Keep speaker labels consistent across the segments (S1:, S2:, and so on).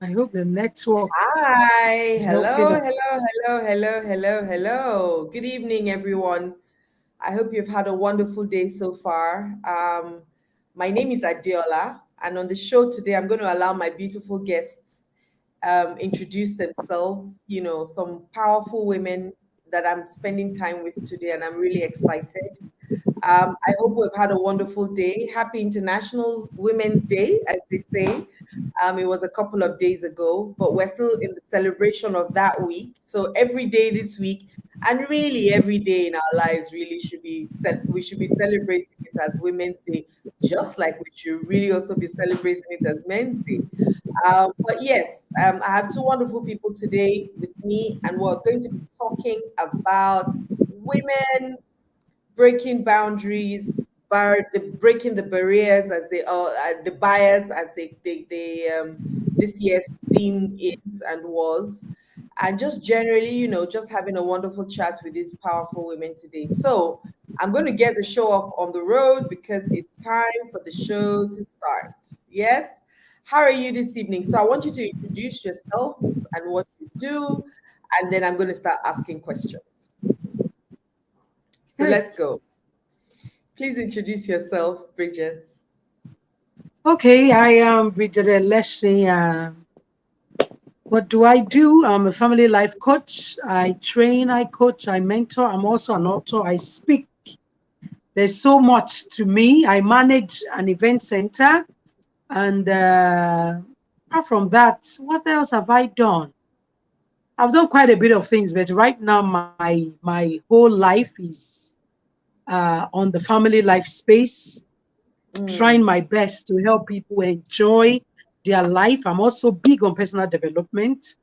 S1: I hope the network
S2: Hi,
S1: is helping
S2: hello,
S1: us.
S2: hello, hello, hello, hello, hello. Good evening, everyone. I hope you've had a wonderful day so far. My name is Adiola, and on the show today, I'm going to allow my beautiful guests introduce themselves. Some powerful women that I'm spending time with today, and I'm really excited. I hope we've had a wonderful day. Happy International Women's Day, as they say. It was a couple of days ago, but we're still in the celebration of that week. So every day this week, and really every day in our lives, really we should be celebrating it as Women's Day, just like we should really also be celebrating it as Men's Day. But yes, I have two wonderful people today with me, and we're going to be talking about women breaking boundaries, breaking the barriers as they are, the bias as they this year's theme is and was, and just generally, just having a wonderful chat with these powerful women today. So I'm going to get the show off on the road because it's time for the show to start. Yes. How are you this evening? So I want you to introduce yourselves and what you do, and then I'm going to start asking questions. So
S1: Hey.
S2: let's go. Please introduce yourself, Bridget.
S1: Okay, I am Bridget Leslie. What do I do? I'm a family life coach. I train, I coach, I mentor. I'm also an author. I speak. There's so much to me. I manage an event center. And apart from that, what else have I done? I've done quite a bit of things, but right now my whole life is on the family life space, trying
S2: Mm,
S1: my best to help people enjoy their life. I'm also big on personal development.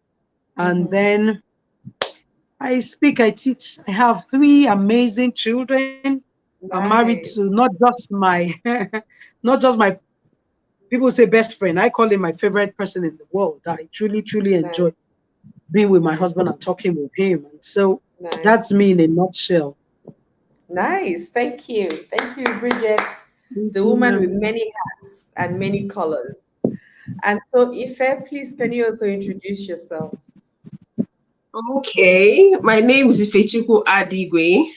S1: And
S2: mm-hmm.
S1: then I speak, I teach. I have three amazing children. I'm married to
S2: Nice.
S1: not just my people say best friend. I call him my favorite person in the world. I truly, truly
S2: Nice.
S1: enjoy being with my
S2: Nice.
S1: husband and talking with him. And so that's
S2: Nice.
S1: me in a nutshell.
S2: Nice. Thank you. Thank you, Bridget,
S1: Thank
S2: the
S1: you
S2: woman
S1: very
S2: with
S1: much.
S2: many hats and many colors. And so, Ife, please, can you also introduce yourself?
S3: Okay, my name is Ifechuku Adigwe.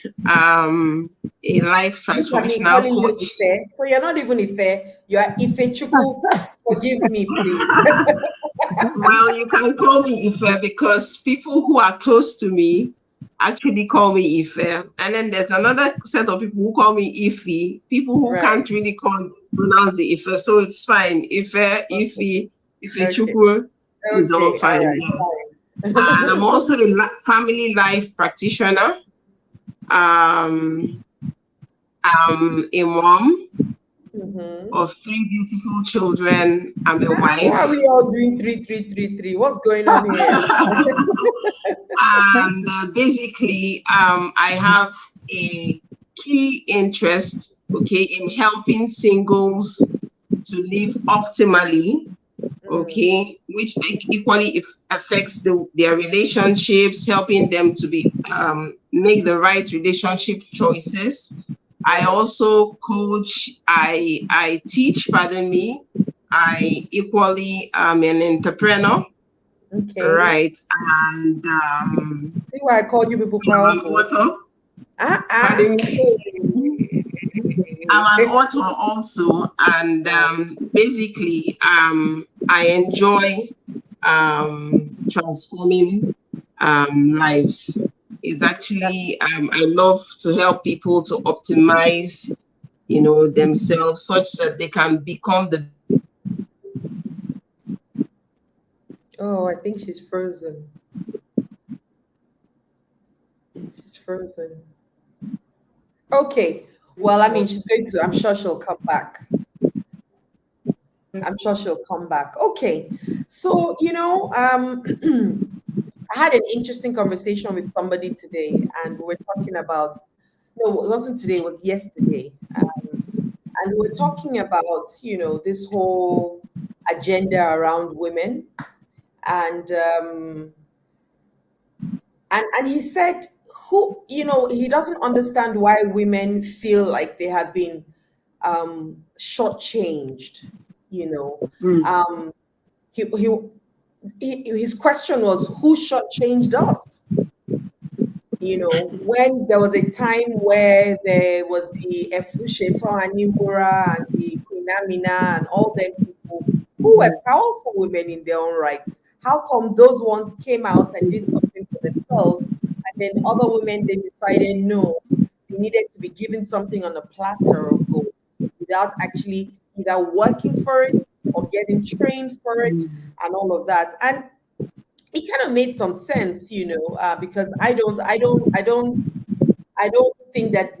S3: A life
S2: Look at me
S3: transformational
S2: calling you
S3: coach.
S2: Ife. So you're not even Ife. You are Ife Chuku. Forgive me, please.
S3: Well, you can call me Ife because people who are close to me actually call me Ife. And then there's another set of people who call me Ife, people who
S2: Right.
S3: can't really pronounce the Ife. So it's fine.
S2: Okay.
S3: Ife
S2: Okay.
S3: Chukwu is all
S2: Okay. All
S3: fine,
S2: right.
S3: yes. And I'm
S2: Fine.
S3: also a family life practitioner. Um, I'm a mom
S2: Mm-hmm.
S3: of three beautiful children. I'm a
S2: Why are
S3: wife.
S2: we all doing three, three, three, three? What's going on here?
S3: And basically, I have a key interest, okay, in helping singles to live optimally,
S2: Mm,
S3: okay, which equally affects their relationships, helping them to be make the right relationship choices. I
S2: right.
S3: also coach. I teach. Pardon me. I equally am an entrepreneur,
S2: Okay.
S3: right? And
S2: See why I call you people
S3: I'm an
S2: powerful.
S3: author.
S2: Ah.
S3: Pardon me. I'm an
S2: Hey.
S3: author also, and
S2: Nice.
S3: basically, I enjoy transforming lives. It's
S2: That's
S3: actually I love to help people to optimize, themselves such that they can become the.
S2: oh, I think she's frozen. She's frozen. Okay. Well, I mean, she's going to, I'm sure she'll come back. I'm sure she'll come back. Okay. So, I had an interesting conversation with somebody today, and we were talking about, no, it wasn't today, it was yesterday. And we were talking about, this whole agenda around women. And and he said, he doesn't understand why women feel like they have been shortchanged, you know.
S1: Mm.
S2: Um, he his question was, who shortchanged us? You know, when there was a time where there was the Efusheto and Nimbura and the Queen Amina and all them people who were powerful women in their own rights. How come those ones came out and did something for themselves, and then other women, they decided no, they needed to be given something on a platter of gold without actually either working for it or getting trained for it and all of that. And it kind of made some sense, you know, because I don't think that,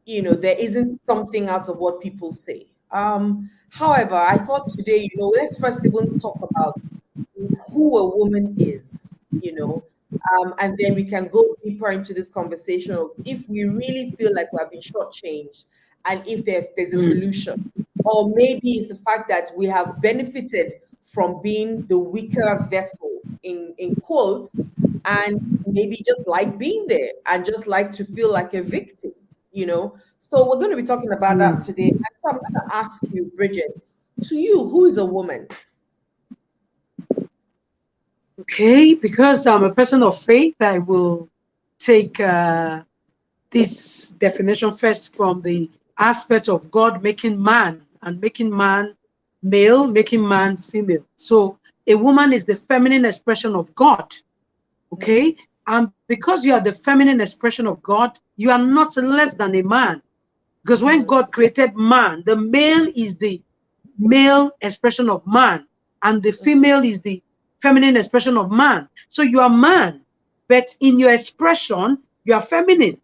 S2: you know, there isn't something out of what people say. However, I thought today, you know, let's first even talk about who a woman is, you know, and then we can go deeper into this conversation of if we really feel like we have been shortchanged and if there's a solution. Or maybe it's the fact that we have benefited from being the weaker vessel in quotes, and maybe just like being there and just like to feel like a victim, you know. So we're going to be talking about that today. And so I'm going to ask you, Bridget, to you, who is a woman?
S1: Okay, because I'm a person of faith, I will take this definition first from the aspect of God making man and making man male, making man female. So a woman is the feminine expression of God. Okay, and because you are the feminine expression of God, you are not less than a man. Because when God created man, the male is the male expression of man, and the female is the feminine expression of man. So you are man, but in your expression, you are feminine.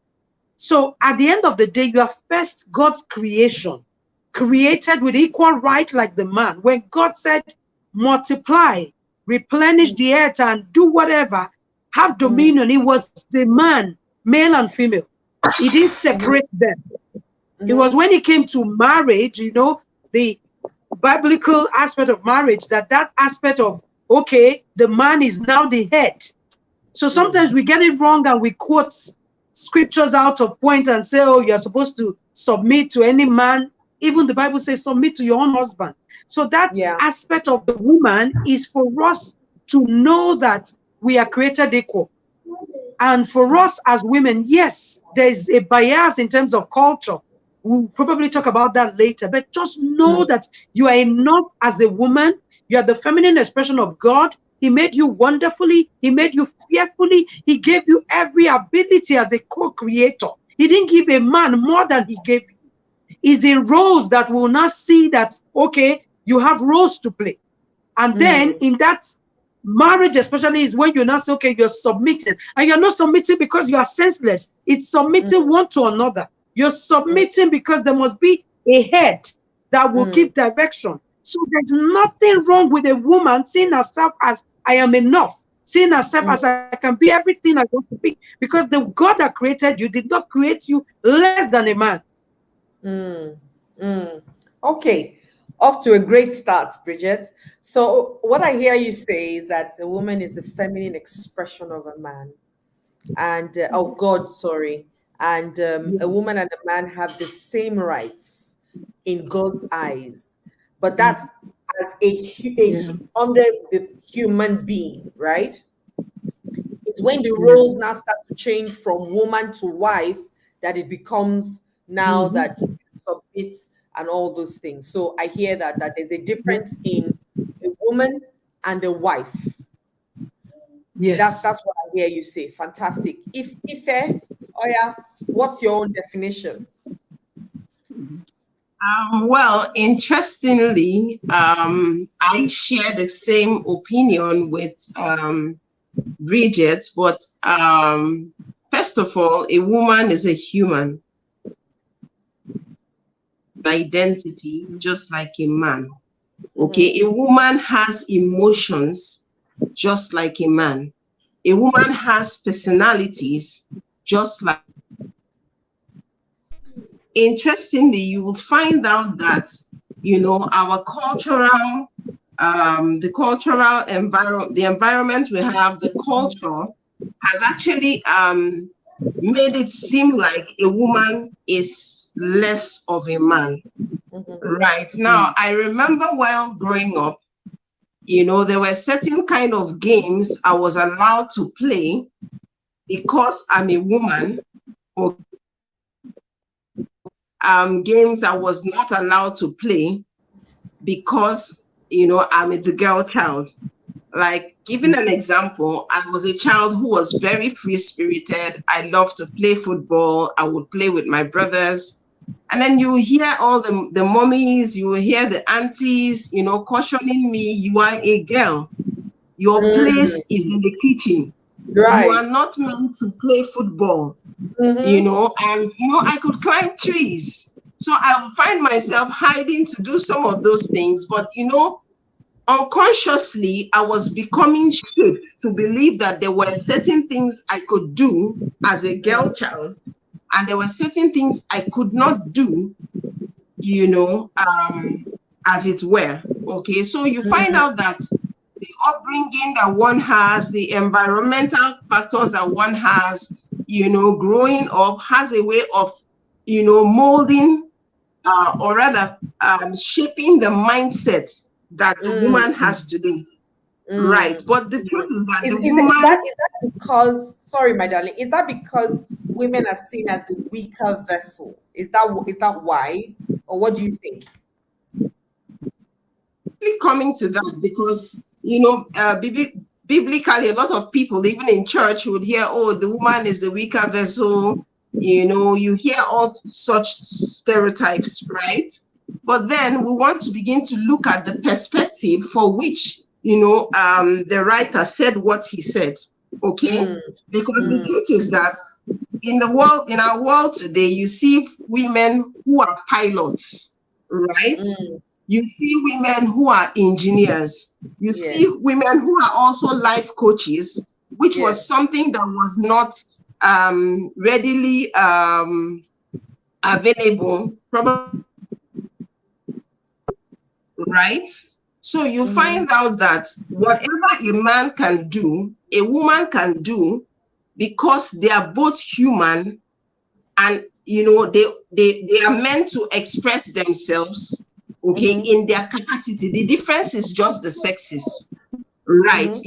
S1: So at the end of the day, you are first God's creation, created with equal right like the man. When God said, multiply, replenish the earth, and do whatever, have dominion, it was the man, male and female. He didn't separate them. It was when it came to marriage, you know, the biblical aspect of marriage, that aspect of, okay, the man is now the head. So sometimes we get it wrong and we quote scriptures out of point and say, oh, you're supposed to submit to any man. Even the Bible says, submit to your own husband. So that aspect of the woman is for us to know that we are created equal. And for us as women, yes, there's a bias in terms of culture. We'll probably talk about that later, but just know that you are enough as a woman. You are the feminine expression of God. He made you wonderfully. He made you fearfully. He gave you every ability as a co-creator. He didn't give a man more than he gave you. It's in roles that will not see that, okay, you have roles to play. And then in that marriage especially is when you're not saying, okay, you're submitting. And you're not submitting because you are senseless. It's submitting one to another. You're submitting because there must be a head that will give direction. So there's nothing wrong with a woman seeing herself as I am enough, seeing herself as I can be everything I want to be. Because the God that created you did not create you less than a man.
S2: Okay, off to a great start, Bridget. So what I hear you say is that a woman is the feminine expression of a man, and of God, sorry. And a woman and a man have the same rights in God's eyes, but that's as under the human being, right? It's when the roles now start to change from woman to wife that it becomes now that you submit and all those things. So I hear that there's a difference in a woman and a wife.
S1: Yes.
S2: That's what I hear you say. Fantastic. Ife, oh yeah, what's your own definition?
S3: Well, interestingly, I share the same opinion with Bridget, but first of all, a woman is a human identity, just like a man. Okay, a woman has emotions, just like a man. A woman has personalities, just like. Interestingly, you will find out that, you know, our cultural, the cultural environment, the environment we have, the culture has actually made it seem like a woman is less of a man. Right now, I remember while growing up, there were certain kind of games I was allowed to play because I'm a woman, or games I was not allowed to play because, I'm the girl child. Like, giving an example, I was a child who was very free spirited. I loved to play football. I would play with my brothers. And then you hear all the mummies, you will hear the aunties, cautioning me, you are a girl. Your place is in the kitchen. You are
S2: Right.
S3: not meant to play football, and, I could climb trees. So I would find myself hiding to do some of those things. But, unconsciously, I was becoming shaped to believe that there were certain things I could do as a girl child, and there were certain things I could not do, as it were. Okay, so you find out that the upbringing that one has, the environmental factors that one has, growing up has a way of, molding, or rather, shaping the mindset that the woman has today. Right. But the truth is that
S2: Is,
S3: the
S2: is, is
S3: woman,
S2: that is that because, sorry, my darling, is that because women are seen as the weaker vessel? Is that why? Or what do you think?
S3: coming to that because, biblically, a lot of people, even in church, would hear, oh, the woman is the weaker vessel. You hear all such stereotypes, right? But then we want to begin to look at the perspective for which, the writer said what he said. Okay? Because the truth is that in our world today, you see women who are pilots, right? You see women who are engineers. You see women who are also life coaches, which was something that was not readily available, probably, right? So you find out that whatever a man can do, a woman can do, because they are both human, and they are meant to express themselves, okay, in their capacity. The difference is just the sexes, right?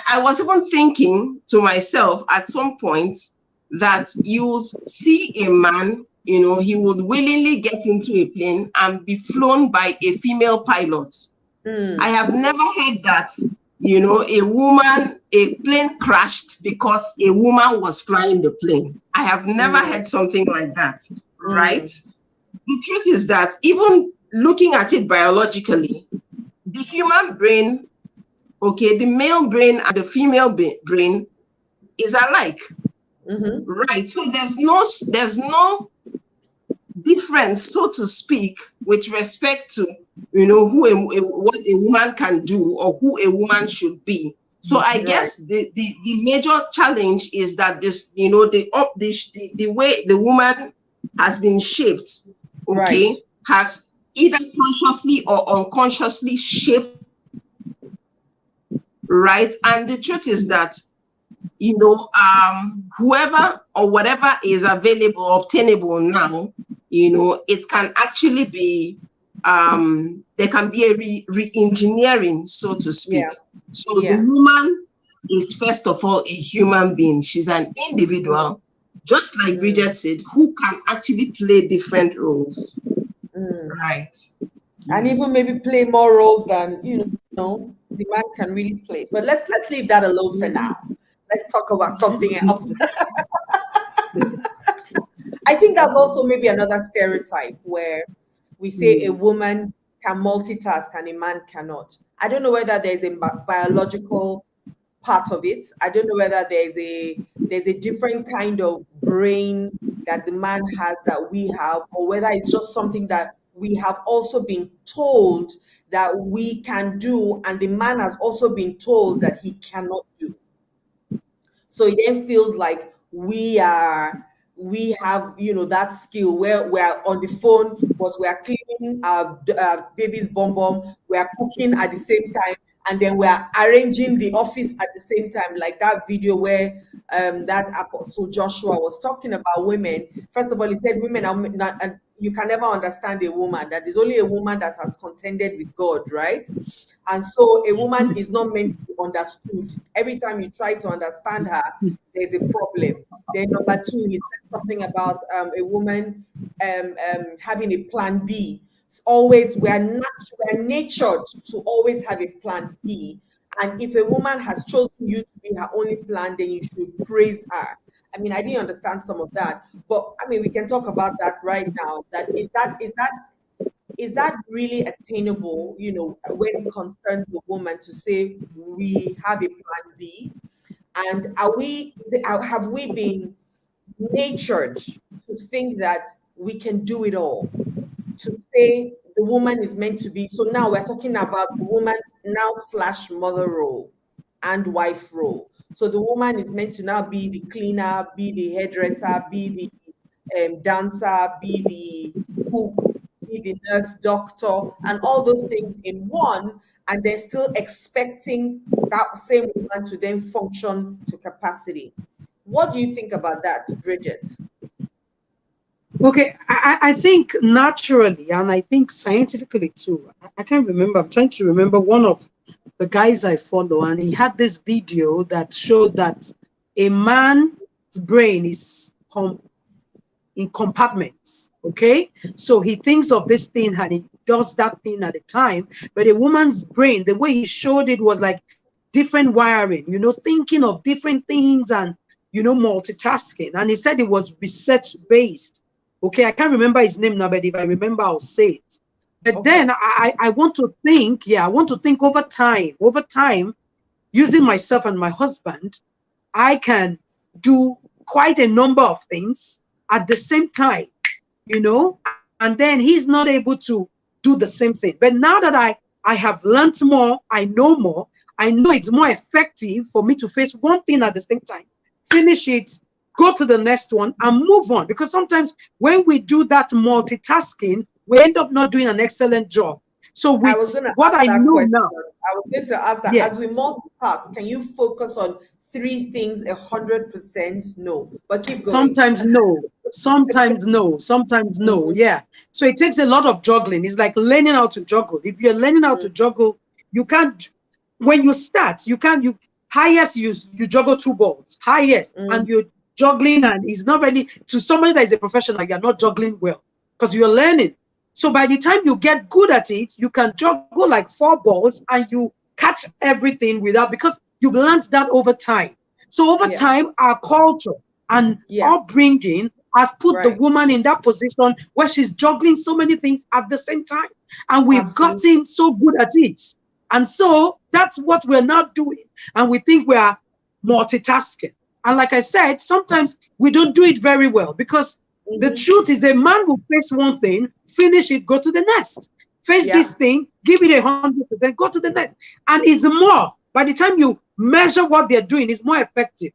S3: I was even thinking to myself at some point that you see a man, he would willingly get into a plane and be flown by a female pilot. I have never heard that, a plane crashed because a woman was flying the plane. I have never heard something like that, right? The truth is that even looking at it biologically, the human brain, okay, the male brain and the female brain is alike, right? So there's no difference, so to speak, with respect to what a woman can do or who a woman should be. So I guess the major challenge is that this, the way the woman has been shaped, okay, has either consciously or unconsciously shaped, right? And the truth is that whoever or whatever is available, obtainable now, it can actually be, there can be a re-engineering, so to speak. So the woman is first of all a human being. She's an individual, just like Bridget said, who can actually play different roles. Right.
S2: And even maybe play more roles than the man can really play. But let's leave that alone for now. Let's talk about something else. I think that's also maybe another stereotype where we say a woman can multitask and a man cannot. I don't know whether there's a biological part of it. I don't know whether there's a different kind of brain that the man has that we have, or whether it's just something that we have also been told that we can do, and the man has also been told that he cannot do. So it then feels like we have that skill where we're on the phone, but we're cleaning our baby's bum bum, we're cooking at the same time, and then we're arranging the office at the same time, like that video where that Apostle Joshua was talking about women. First of all, he said women are not, you can never understand a woman. That is only a woman that has contended with God, right? And so a woman is not meant to be understood. Every time you try to understand her, there's a problem. Then number two, he said something about a woman having a plan B. It's always we're natured to always have a plan B. And if a woman has chosen you to be her only plan, then you should praise her. I mean, I didn't understand some of that, but I mean, we can talk about that right now. That is that really attainable? You know, when it concerns a woman to say we have a plan B, and have we been natured to think that we can do it all? To say the woman is meant to be. So now we're talking about the woman now slash mother role and wife role. So the woman is meant to now be the cleaner, be the hairdresser, be the dancer, be the cook, be the nurse, doctor, and all those things in one. And they're still expecting that same woman to then function to capacity. What do you think about that, Bridget?
S1: Okay, I think naturally, and I think scientifically too. I can't remember. I'm trying to remember one of the guys I follow, and he had this video that showed that a man's brain is in compartments. Okay, so he thinks of this thing and he does that thing at a time. But a woman's brain, the way he showed it was like different wiring, you know, thinking of different things and, you know, multitasking. And he said it was research based. Okay, I can't remember his name now, but if I remember, I'll say it. But
S2: Okay.
S1: then I want to think, I want to think over time, using myself and my husband, I can do quite a number of things at the same time, you know, and then he's not able to do the same thing. But now that I have learned more, I know it's more effective for me to face one thing at the same time, finish it, go to the next one and move on. Because sometimes when we do that multitasking, we end up not doing an excellent job. So with what I know now,
S2: I was going to ask that,
S1: yes,
S2: as we multitask, can you focus on three things 100%? No, but keep going.
S1: sometimes no, sometimes no, sometimes no. Yeah. So it takes a lot of juggling. It's like learning how to juggle. If you're learning how to juggle, you can't, when you start, you can't, highest you juggle 2 balls, highest, and you're juggling, and it's not really, to somebody that is a professional, you're not juggling well because you're learning. So by the time you get good at it, you can juggle like 4 balls and you catch everything without, because you've learned that over time. So over time, our culture and upbringing has put the woman in that position where she's juggling so many things at the same time. And we've gotten so good at it. And so that's what we're not doing. And we think we are multitasking. And like I said, sometimes we don't do it very well, because the truth is a man will face one thing, finish it, go to the next. Face this thing, give it 100%, go to the next. And it's more, by the time you measure what they're doing, it's more effective.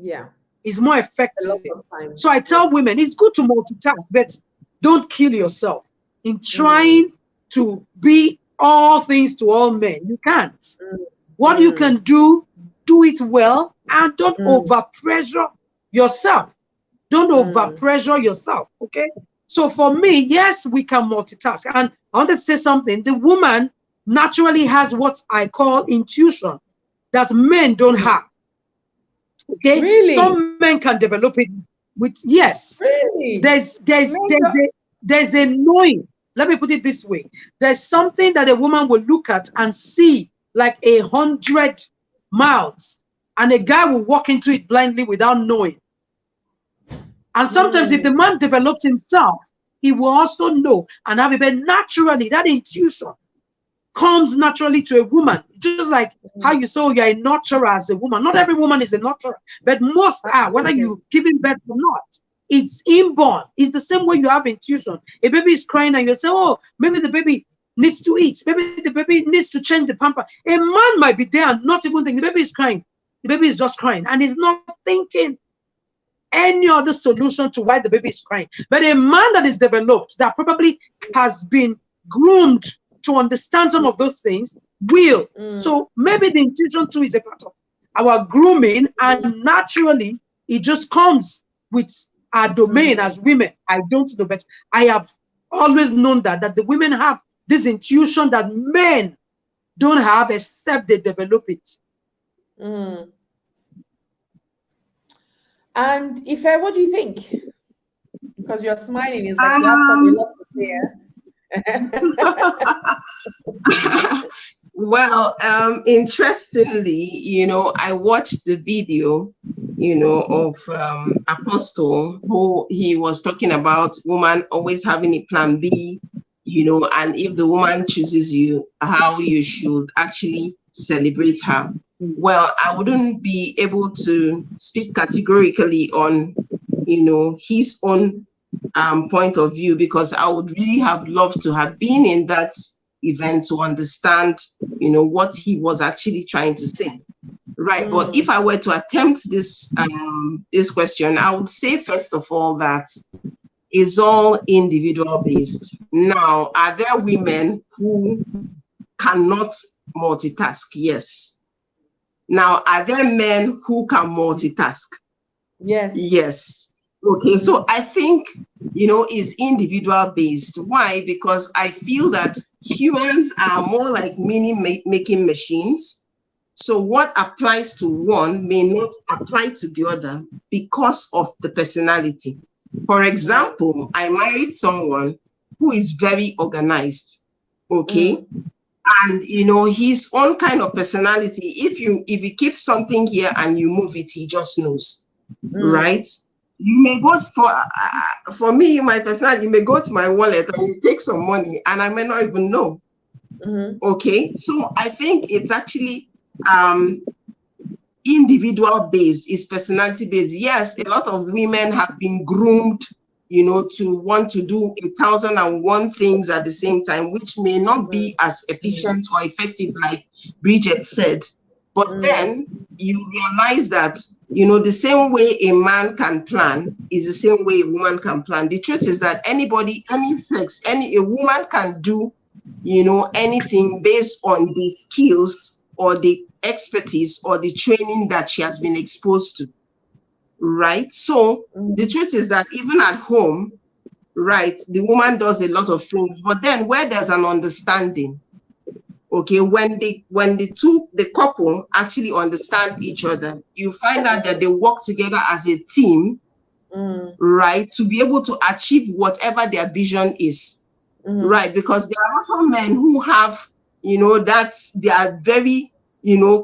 S2: Yeah.
S1: It's more effective. So I tell women, it's good to multitask, but don't kill yourself in trying to be all things to all men. You can't. What you can do it well, and don't over pressure yourself. Don't over pressure yourself. Okay. So for me, yes, we can multitask. And I wanted to say something. The woman naturally has what I call intuition that men don't have. Okay.
S2: Really?
S1: Some men can develop it with, yes.
S2: Really?
S1: There's a knowing. Let me put it this way. There's something that a woman will look at and see like 100 miles, and a guy will walk into it blindly without knowing. And sometimes if the man develops himself, he will also know and have it. But naturally, that intuition comes naturally to a woman. Just like how you say you're a nurturer as a woman. Not every woman is a nurturer, but most are, whether you giving birth or not. It's inborn. It's the same way you have intuition. A baby is crying and you say, oh, maybe the baby needs to eat. Maybe the baby needs to change the pamper. A man might be there and not even thinking the baby is crying. The baby is just crying and he's not thinking any other solution to why the baby is crying. But a man that is developed, that probably has been groomed to understand some of those things, will. So maybe the intuition too is a part of our grooming, and naturally it just comes with our domain as women. I don't know, but I have always known that the women have this intuition that men don't have, except they develop it.
S2: And Ife, what do you think? Because you're smiling, it's like you have a lot to say.
S3: Well, interestingly, I watched the video, of Apostle, who he was talking about woman always having a plan B, and if the woman chooses you, how you should actually celebrate her. Well, I wouldn't be able to speak categorically on, his own point of view, because I would really have loved to have been in that event to understand, what he was actually trying to say. Right. But if I were to attempt this question, I would say, first of all, that it's all individual based. Now, are there women who cannot multitask? Yes. Now, are there men who can multitask?
S2: Yes.
S3: Yes. Okay, so I think, it's individual based. Why? Because I feel that humans are more like making machines. So what applies to one may not apply to the other because of the personality. For example, I married someone who is very organized. Okay. And his own kind of personality, if you keep something here and you move it, he just knows. Right? You may go for me, my personality, you may go to my wallet and you take some money and I may not even know. Okay, so I think it's actually individual based, it's personality based. Yes, a lot of women have been groomed, to want to do 1,001 things at the same time, which may not be as efficient or effective, like Bridget said. But then you realize that, the same way a man can plan is the same way a woman can plan. The truth is that anybody, any sex, a woman can do, anything based on the skills or the expertise or the training that she has been exposed to. Right? So the truth is that even at home, right, the woman does a lot of things, but then where there's an understanding, okay, when the couple actually understand each other, you find out that they work together as a team, right, to be able to achieve whatever their vision is, right? Because there are also men who have, that they are very,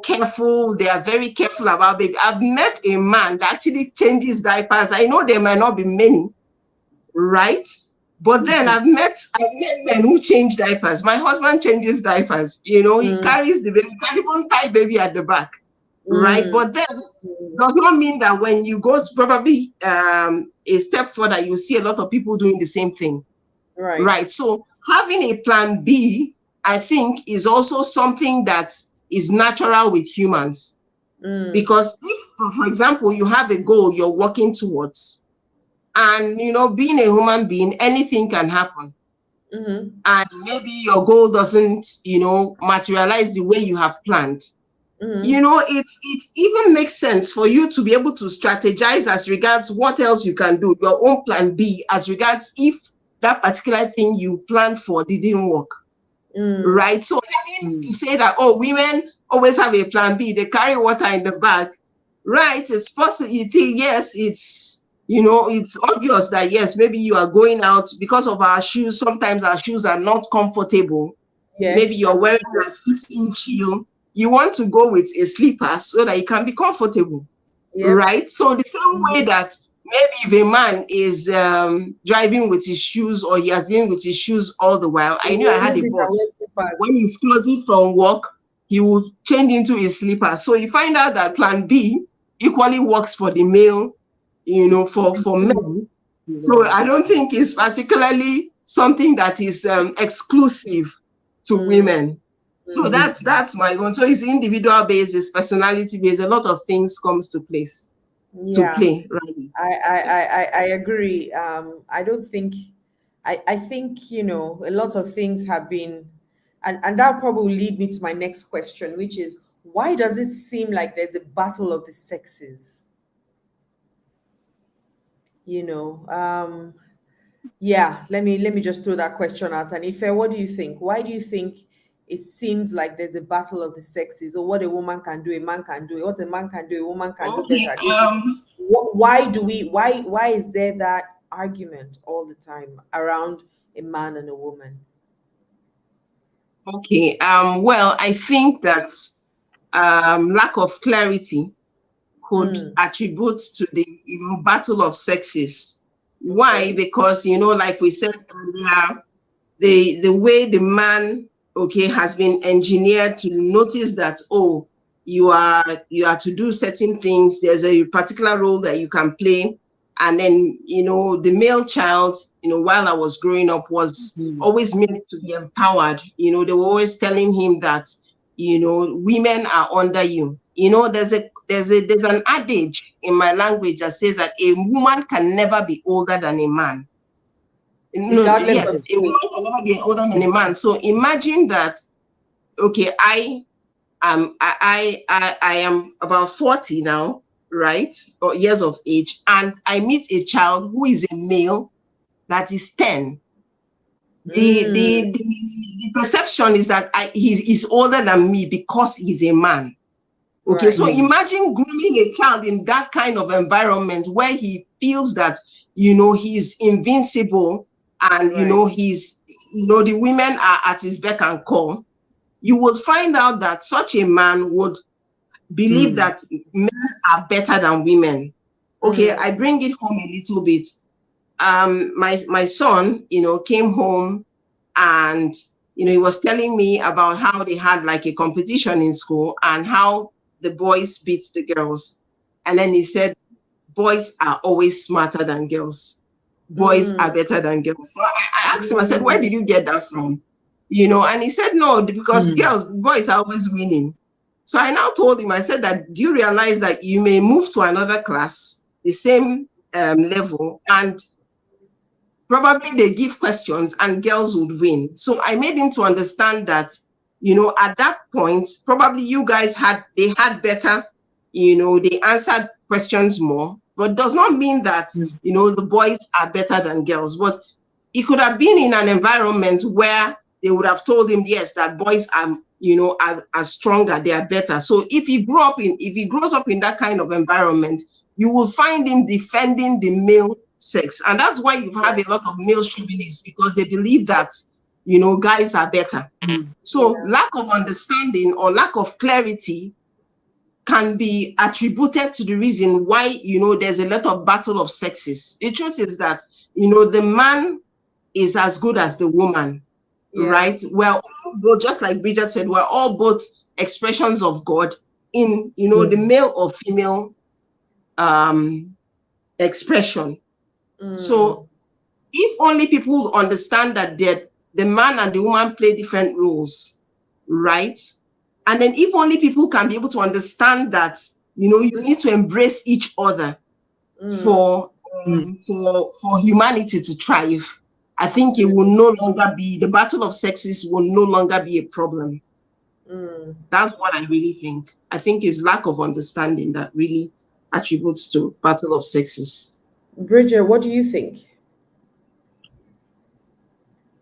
S3: careful. They are very careful about baby. I've met a man that actually changes diapers. I know there might not be many, right? But then I've met men who change diapers. My husband changes diapers. He carries the baby, can even tie baby at the back, right? But then does not mean that when you go to probably a step further, you see a lot of people doing the same thing, right? So having a plan B, I think, is also something that is natural with humans, because if, for example, you have a goal you're working towards. And, being a human being, anything can happen. And maybe your goal doesn't, materialize the way you have planned. It even makes sense for you to be able to strategize as regards what else you can do, your own plan B, as regards if that particular thing you planned for didn't work. Right? So having to say that, women always have a plan B, they carry water in the bag, right? It's possible. Yes, it's obvious that, yes, maybe you are going out because of our shoes. Sometimes our shoes are not comfortable. Yes. Maybe you're wearing a 6-inch heel. You want to go with a slipper so that you can be comfortable, right? So the same way that maybe if a man is driving with his shoes, or he has been with his shoes all the while. I knew I had a boss. When he's closing from work, he will change into his slipper. So you find out that plan B equally works for the male, for men. So I don't think it's particularly something that is exclusive to women. So that's my one. So it's individual based, it's personality based. A lot of things comes to place to play. Right?
S2: I agree. I don't think. I think a lot of things have been, and that probably will lead me to my next question, which is, why does it seem like there's a battle of the sexes? you know. Yeah, let me just throw that question out. And Ife, what do you think? Why do you think it seems like there's a battle of the sexes, or what a woman can do, a man can do, what a man can do, a woman can do
S3: Okay.
S2: better? Why do we? Why is there that argument all the time around a man and a woman?
S3: Okay. Well, I think that lack of clarity could
S2: Mm,
S3: attribute to the battle of sexes. Why?
S2: okay.
S3: Because like we said earlier, the way the man, okay, has been engineered to notice that, oh, you are to do certain things. There's a particular role that you can play, and then the male child, while I was growing up, was
S1: Mm.
S3: always made to be empowered. They were always telling him that women are under you. There's an adage in my language that says that a woman can never be older than a man. No,
S2: Regardless
S3: yes,
S2: of
S3: a woman
S2: age.
S3: can never be older than a man. So imagine that. Okay, I am about 40 now, right? Or years of age, and I meet a child who is a male that is 10.
S2: Mm,
S3: The perception is that he's older than me because he's a man. Okay, so
S2: right.
S1: Mm.
S3: imagine grooming a child in that kind of environment where he feels that he's invincible, and
S2: Right.
S3: the women are at his beck and call. You would find out that such a man would believe
S1: Mm.
S3: that men are better than women. Okay, I
S2: Mm,
S3: bring it home a little bit. My son, came home, and he was telling me about how they had like a competition in school and how the boys beat the girls. And then he said, boys are always smarter than girls. Boys are
S2: mm,
S3: better than girls. So I asked him, I said, where
S2: mm.
S3: did you get that from? And he said, no, because
S1: Mm.
S3: boys are always winning. So I now told him, I said that, do you realize that you may move to another class, the same level, and probably they give questions and girls would win. So I made him to understand that, at that point, probably you guys they had better, they answered questions more, but does not mean that,
S1: Mm.
S3: the boys are better than girls. But he could have been in an environment where they would have told him, yes, that boys are stronger, they are better. So if he grows up in that kind of environment, you will find him defending the male sex. And that's why you have a lot of male chauvinists, because they believe that, guys are better.
S1: Mm.
S3: So lack of understanding or lack of clarity can be attributed to the reason why, there's a lot of battle of sexes. The truth is that, the man is as good as the woman,
S2: Yeah.
S3: right? Well, both, just like Bridget said, we're all both expressions of God in, the
S1: Mm.
S3: male or female expression. So
S2: Mm,
S3: if only people would understand that the man and the woman play different roles, right? And then if only people can be able to understand that, you need to embrace each other
S2: mm.
S3: for
S1: Mm.
S3: for humanity to thrive, I think it will
S2: Absolutely.
S3: no longer be, the battle of sexes will no longer be a problem.
S2: Mm.
S3: That's what I really think. I think it's lack of understanding that really attributes to battle of sexes.
S2: Bridget, what do you think?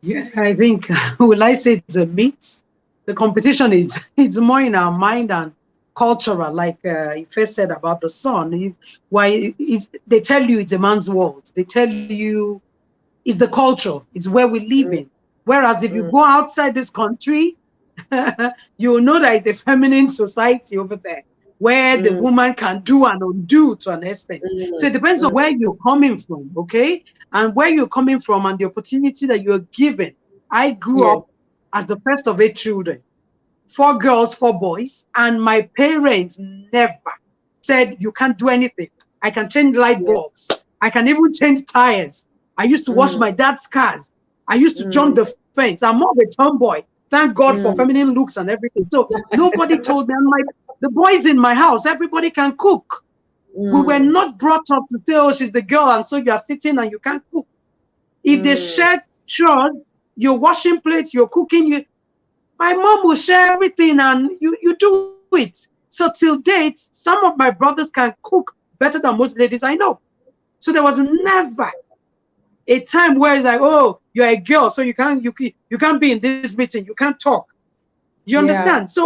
S1: Yeah, I think will I say it's a myth? The competition is it's more in our mind and cultural, like you first said about the sun. They tell you it's a man's world. They tell you it's the culture. It's where we live
S2: Mm,
S1: in. Whereas if you
S2: mm,
S1: go outside this country, you'll know that it's a feminine society over there where the
S2: mm,
S1: woman can do and undo to an extent. So it
S2: mm,
S1: depends on
S2: mm.
S1: where you're coming from, okay? And where you're coming from and the opportunity that you're given. I grew
S2: Yes.
S1: up as the first of 8 children, 4 girls, 4 boys, and my parents never said you can't do anything. I can change light
S2: Yeah.
S1: bulbs. I can even change tires. I used to wash
S2: Mm,
S1: my dad's cars. I used to jump
S2: mm,
S1: the fence. I'm more of a tomboy. Thank God for
S2: mm,
S1: feminine looks and everything. So nobody told me. And the boys in my house, everybody can cook. We were
S2: mm,
S1: not brought up to say, oh, she's the girl, and so you are sitting and you can't cook. If they
S2: mm.
S1: share chores, you're washing plates, you're cooking, my mom will share everything and you do it. So till date, some of my brothers can cook better than most ladies I know. So there was never a time where it's like, oh, you're a girl, so you can't be in this meeting, you can't talk. You understand?
S2: Yeah.
S1: So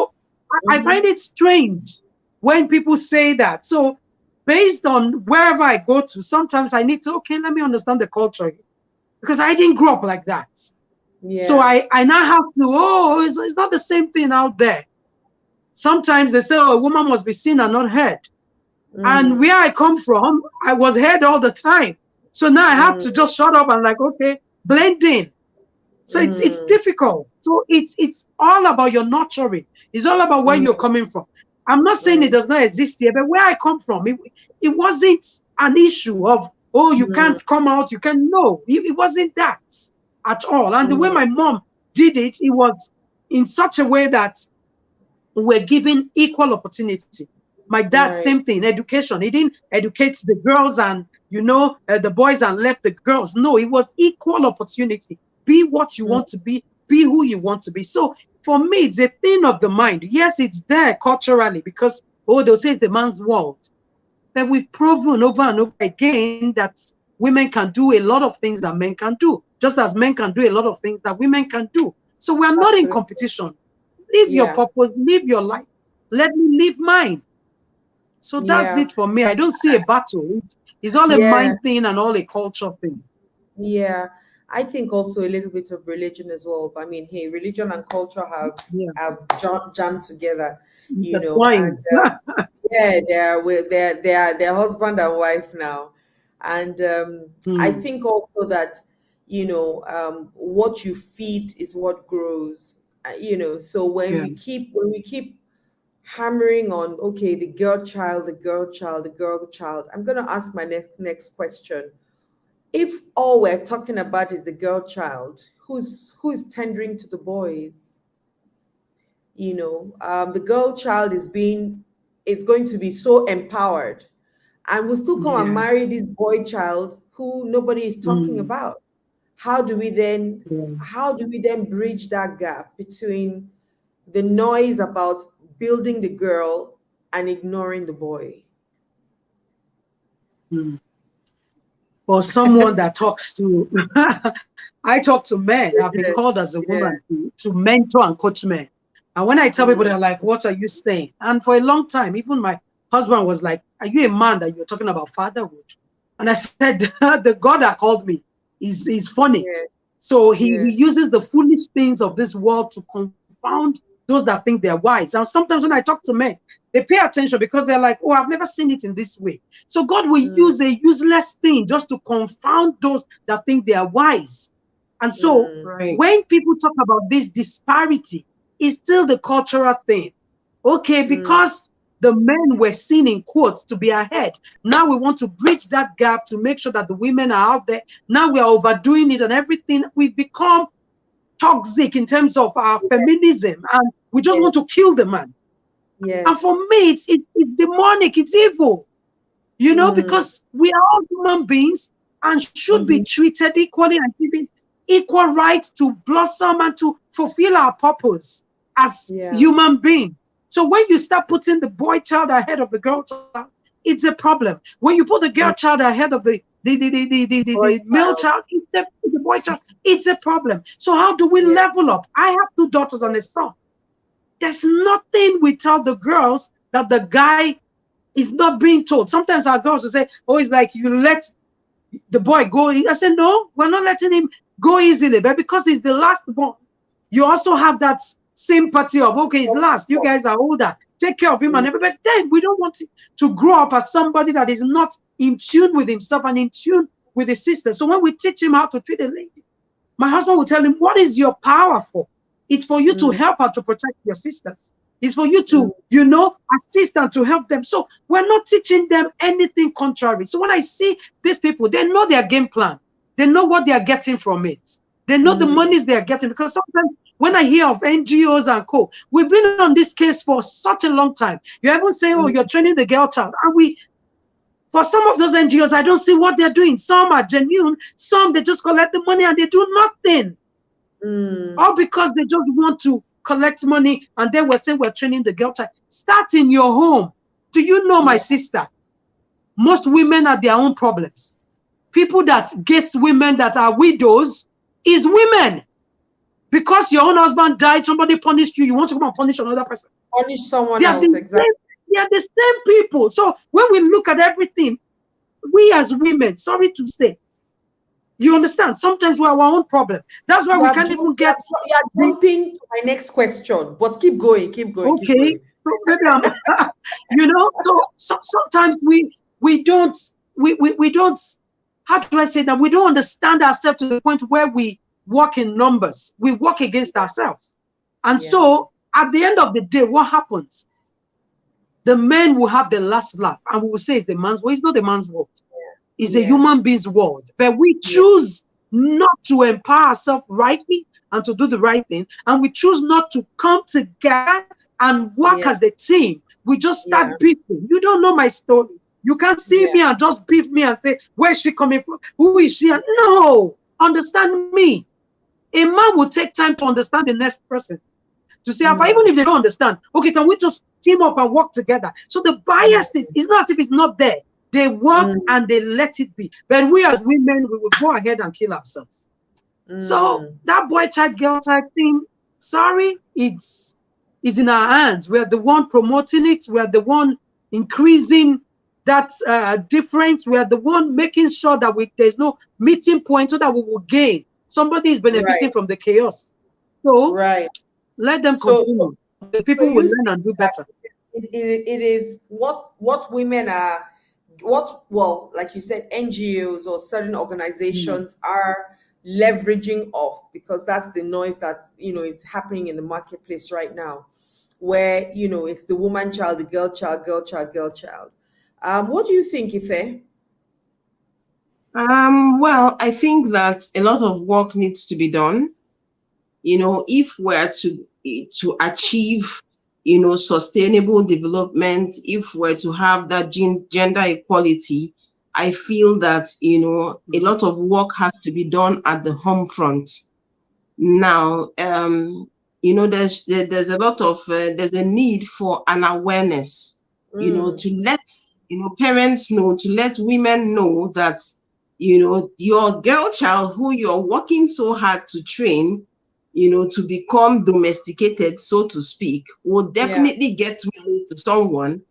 S1: I find
S2: Mm-hmm.
S1: it strange when people say that. So based on wherever I go to, sometimes I need to, okay, let me understand the culture because I didn't grow up like that. So
S2: Yeah.
S1: I now have to, oh, it's not the same thing out there. Sometimes they say, oh, a woman must be seen and not heard. And
S2: Mm,
S1: where I come from, I was heard all the time. So now I have
S2: mm,
S1: to just shut up and like, okay, blend in. So it's
S2: mm,
S1: difficult. So it's all about your nurturing. It's all about where you're
S2: mm,
S1: coming from. I'm not saying it
S2: mm,
S1: does not exist here, but where I come from, it wasn't an issue of, oh, you
S2: mm,
S1: can't come out, you can no. It wasn't that at all. And the way
S2: mm.
S1: my mom did it, it was in such a way that we're given equal opportunity. My dad,
S2: Right.
S1: same thing, education. He didn't educate the girls and, the boys and left the girls. No, it was equal opportunity. Be what you
S2: Mm,
S1: want to be who you want to be. So for me, it's a thing of the mind. Yes, it's there culturally because, oh, they'll say it's the man's world. But we've proven over and over again that women can do a lot of things that men can do, just as men can do a lot of things that women can do. So we're not in
S2: absolutely.
S1: competition. Live your
S2: Yeah.
S1: purpose, live your life. Let me live mine. So that's
S2: Yeah.
S1: it for me. I don't see a battle. It's all a
S2: Yeah.
S1: mind thing and all a culture thing.
S2: Yeah. I think also a little bit of religion as well. I mean, hey, religion and culture
S1: Yeah,
S2: jammed together, and
S1: intertwined.
S2: yeah, they're husband and wife now. And I
S1: Hmm.
S2: think also that, what you feed is what grows. So
S1: Yeah.
S2: when we keep hammering on, okay, the girl child, the girl child, the girl child, I'm gonna ask my next question. If all we're talking about is the girl child, who's tendering to the boys? The girl child is going to be so empowered, and will still come and
S1: Yeah.
S2: marry this boy child who nobody is talking
S1: Hmm.
S2: about. How do we then
S1: Yeah.
S2: how do we then bridge that gap between the noise about building the girl and ignoring the boy?
S1: Hmm. For someone that talks to, I talk to men. I've been
S2: Yeah,
S1: called as a
S2: yeah.
S1: woman to mentor and coach men. And when I tell people,
S2: Mm,
S1: they're like, what are you saying? And for a long time, even my husband was like, are you a man that you're talking about fatherhood? And I said, the God that called me is funny.
S2: yeah,
S1: So he
S2: yeah,
S1: uses the foolish things of this world to confound those that think they're wise. And sometimes when I talk to men, they pay attention because they're like, oh, I've never seen it in this way. So God will
S2: mm,
S1: use a useless thing just to confound those that think they are wise. And so
S2: mm,
S3: Right.
S1: when people talk about this disparity, it's still the cultural thing. Okay,
S2: mm,
S1: because the men were seen in quotes to be ahead. Now we want to bridge that gap to make sure that the women are out there. Now we are overdoing it and everything. We've become toxic in terms of our feminism and we just want to
S2: yes,
S1: kill the man. And for
S2: yes,
S1: me, it's demonic, it's evil,
S2: mm,
S1: because we are all human beings and should be
S2: mhm,
S1: treated equally and given equal right to blossom and to fulfill our purpose as
S2: yeah,
S1: human beings. So when you start putting the boy child ahead of the girl child, it's a problem. When you put the girl
S2: mm,
S1: child ahead of
S2: boy
S1: the male
S2: child,
S1: child, the boy child, it's a problem. So how do we
S2: yeah,
S1: level up? I have two daughters and a son. There's nothing we tell the girls that the guy is not being told. Sometimes our girls will say, oh, it's like you let the boy go. I said, no, we're not letting him go easily. But because he's the last born, you also have that sympathy of, okay, he's last. You guys are older. Take care of him
S2: mm,
S1: and everything. But then we don't want him to grow up as somebody that is not in tune with himself and in tune with his sister. So when we teach him how to treat a lady, my husband will tell him, what is your power for? It's for you to
S2: mm,
S1: help her to protect your sisters. It's for you
S2: mm,
S1: to, assist and to help them. So we're not teaching them anything contrary. So when I see these people, they know their game plan. They know what they are getting from it. They know the
S2: mm,
S1: monies they are getting. Because sometimes when I hear of NGOs and co, we've been on this case for such a long time. You're even saying, oh,
S2: mm,
S1: you're training the girl child. And for some of those NGOs, I don't see what they're doing. Some are genuine, some they just collect the money and they do nothing.
S2: mm,
S1: All because they just want to collect money and then we're saying we're training the girl child. Start in your home. Do you know, my
S2: yeah,
S1: sister? Most women have their own problems. people that get women that are widows is women. Because your own husband died, somebody punished you, you want to come and punish another person.
S2: Punish someone
S1: They are
S2: else, exactly.
S1: they are the same people. So when we look at everything, we as women, sorry to say, you understand, sometimes we're our own problem. That's why we can't even get.
S2: You are jumping to my next question, but keep going, keep going, keep
S1: Okay,
S2: going.
S1: so maybe I'm, so sometimes we don't we don't, how do I say that, we don't understand ourselves to the point where we work in numbers, we work against ourselves, and so at the end of the day, what happens? The men will have the last laugh, and we will say it's the man's world. It's not the man's world. It's a human being's world. But we choose not to empower ourselves rightly and to do the right thing. And we choose not to come together and work as a team. We just start beefing. You don't know my story. You can't see me and just beef me and say, where's she coming from? Who is she? No, understand me. A man will take time to understand the next person. To say, even if they don't understand, okay, can we just team up and work together? So the bias is, it's not as if it's not there. They work and they let it be. But we as women, we will go ahead and kill ourselves. So that boy child, girl child thing, sorry, it's in our hands. We're the one promoting it. We're the one increasing that difference. We're the one making sure that there's no meeting point so that we will gain. Somebody is benefiting from the chaos. So let them continue. The people will learn and do better.
S2: It is what women are, well, like you said, NGOs or certain organizations are leveraging off, because that's the noise that is happening in the marketplace right now, where it's the woman child, the girl child, girl child, girl child. What do you think, Ife?
S3: Well, I think that a lot of work needs to be done. If we're to achieve, sustainable development, if we're to have that gender equality, I feel that, a lot of work has to be done at the home front. Now, there's a lot of, there's a need for an awareness, to let, parents know, to let women know that, your girl child who you're working so hard to train, to become domesticated, so to speak, will definitely get married to someone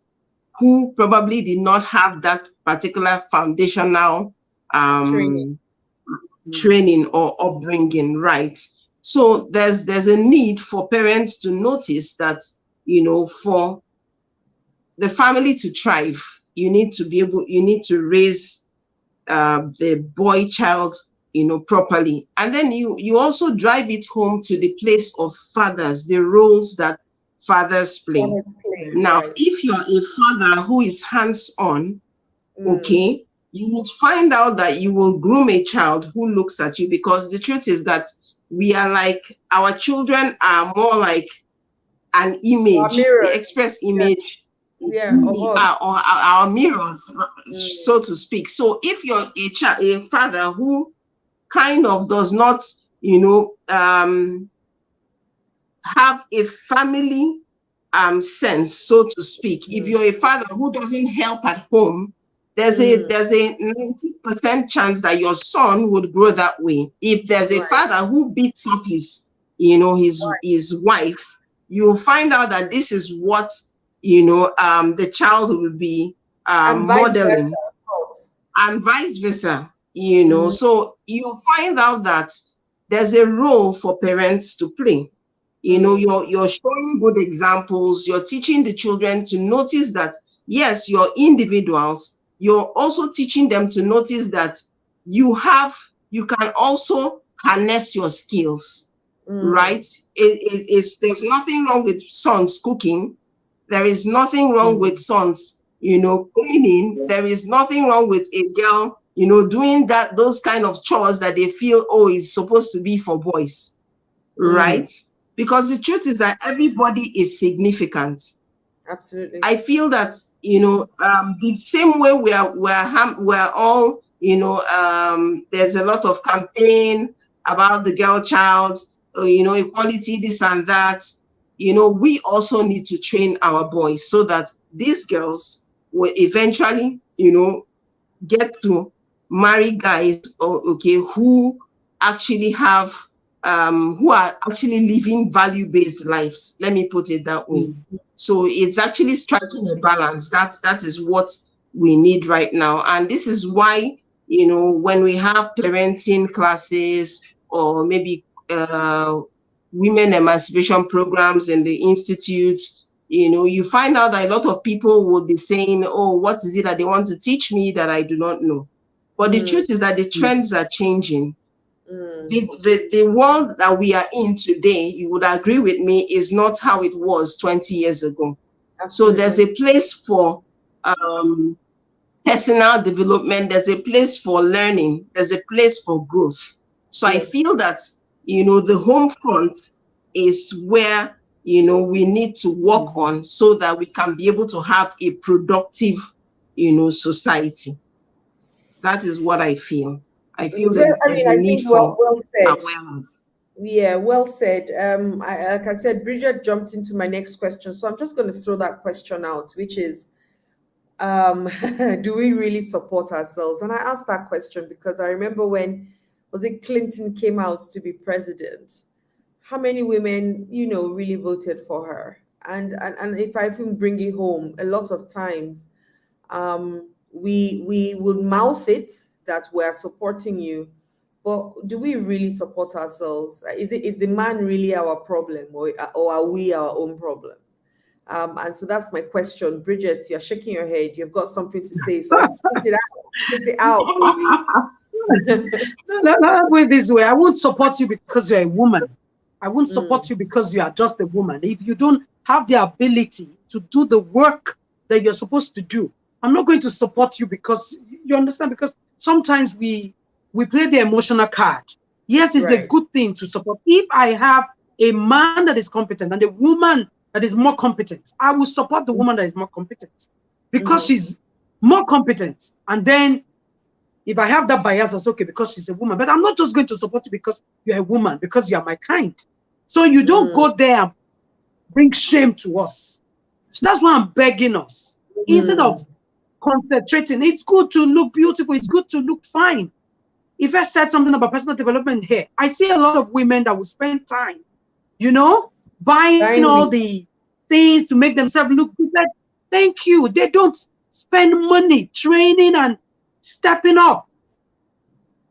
S3: who probably did not have that particular foundational training or upbringing, right? So there's a need for parents to notice that, for the family to thrive, you need to raise the boy child, properly. And then you also drive it home to the place of fathers, the roles that fathers play. Now, if you're a father who is hands-on, okay, you would find out that you will groom a child who looks at you, because the truth is that we are like, our children are more like an image, the express image who we are, or our mirrors, so to speak. So if you're a father who kind of does not, have a family sense, so to speak, if you're a father who doesn't help at home, there's a 90% chance that your son would grow that way. If there's a father who beats up his wife, you'll find out that this is what the child will be modeling, and vice versa. So you find out that there's a role for parents to play. You're showing good examples. You're teaching the children to notice that, yes, you're individuals. You're also teaching them to notice that you can also harness your skills, right? There's nothing wrong with sons cooking. There is nothing wrong with sons, cleaning. There is nothing wrong with a girl, doing those kind of chores that they feel, is supposed to be for boys, right? Because the truth is that everybody is significant.
S2: Absolutely.
S3: I feel that, the same way we're all, there's a lot of campaign about the girl child, equality, this and that. We also need to train our boys so that these girls will eventually, get to marry guys, okay, who actually have who are actually living value-based lives. Let me put it that way. So it's actually striking a balance. That is what we need right now. And this is why, you know, when we have parenting classes or maybe women emancipation programs in the institute, you know, you find out that a lot of people will be saying, oh, what is it that they want to teach me that I do not know? But the truth is that the trends are changing. The world that we are in today, you would agree with me, is not how it was 20 years ago.
S2: Absolutely.
S3: So there's a place for personal development, there's a place for learning, there's a place for growth. So I feel that, you know, the home front is where, you know, we need to work on so that we can be able to have a productive, you know, society. That is what I feel. I feel that there's a need for awareness.
S2: Yeah, well said. Like I said, Bridget jumped into my next question, so I'm just going to throw that question out, which is, do we really support ourselves? And I asked that question because I remember when Clinton came out to be president, how many women, you know, really voted for her? And if I even bring it home, a lot of times, we would mouth it that we're supporting you, but do we really support ourselves? Is the man really our problem, or are we our own problem? And so that's my question. Bridget, you're shaking your head. You've got something to say, so spit it out. Spit it out, baby.
S1: Let me put it this way. I won't support you because you're a woman. I won't support you because you are just a woman. If you don't have the ability to do the work that you're supposed to do, I'm not going to support you, because you understand, because sometimes we play the emotional card. Yes, it's a good thing to support. If I have a man that is competent and a woman that is more competent, I will support the woman that is more competent because she's more competent. And then if I have that bias, it's okay because she's a woman. But I'm not just going to support you because you're a woman, because you are my kind. So you don't go there and bring shame to us. So that's why I'm begging us. Instead of concentrating, it's good to look beautiful, it's good to look fine. If I said something about personal development here, I see a lot of women that will spend time, you know, buying all the things to make themselves look good. Thank you. They don't spend money training and stepping up.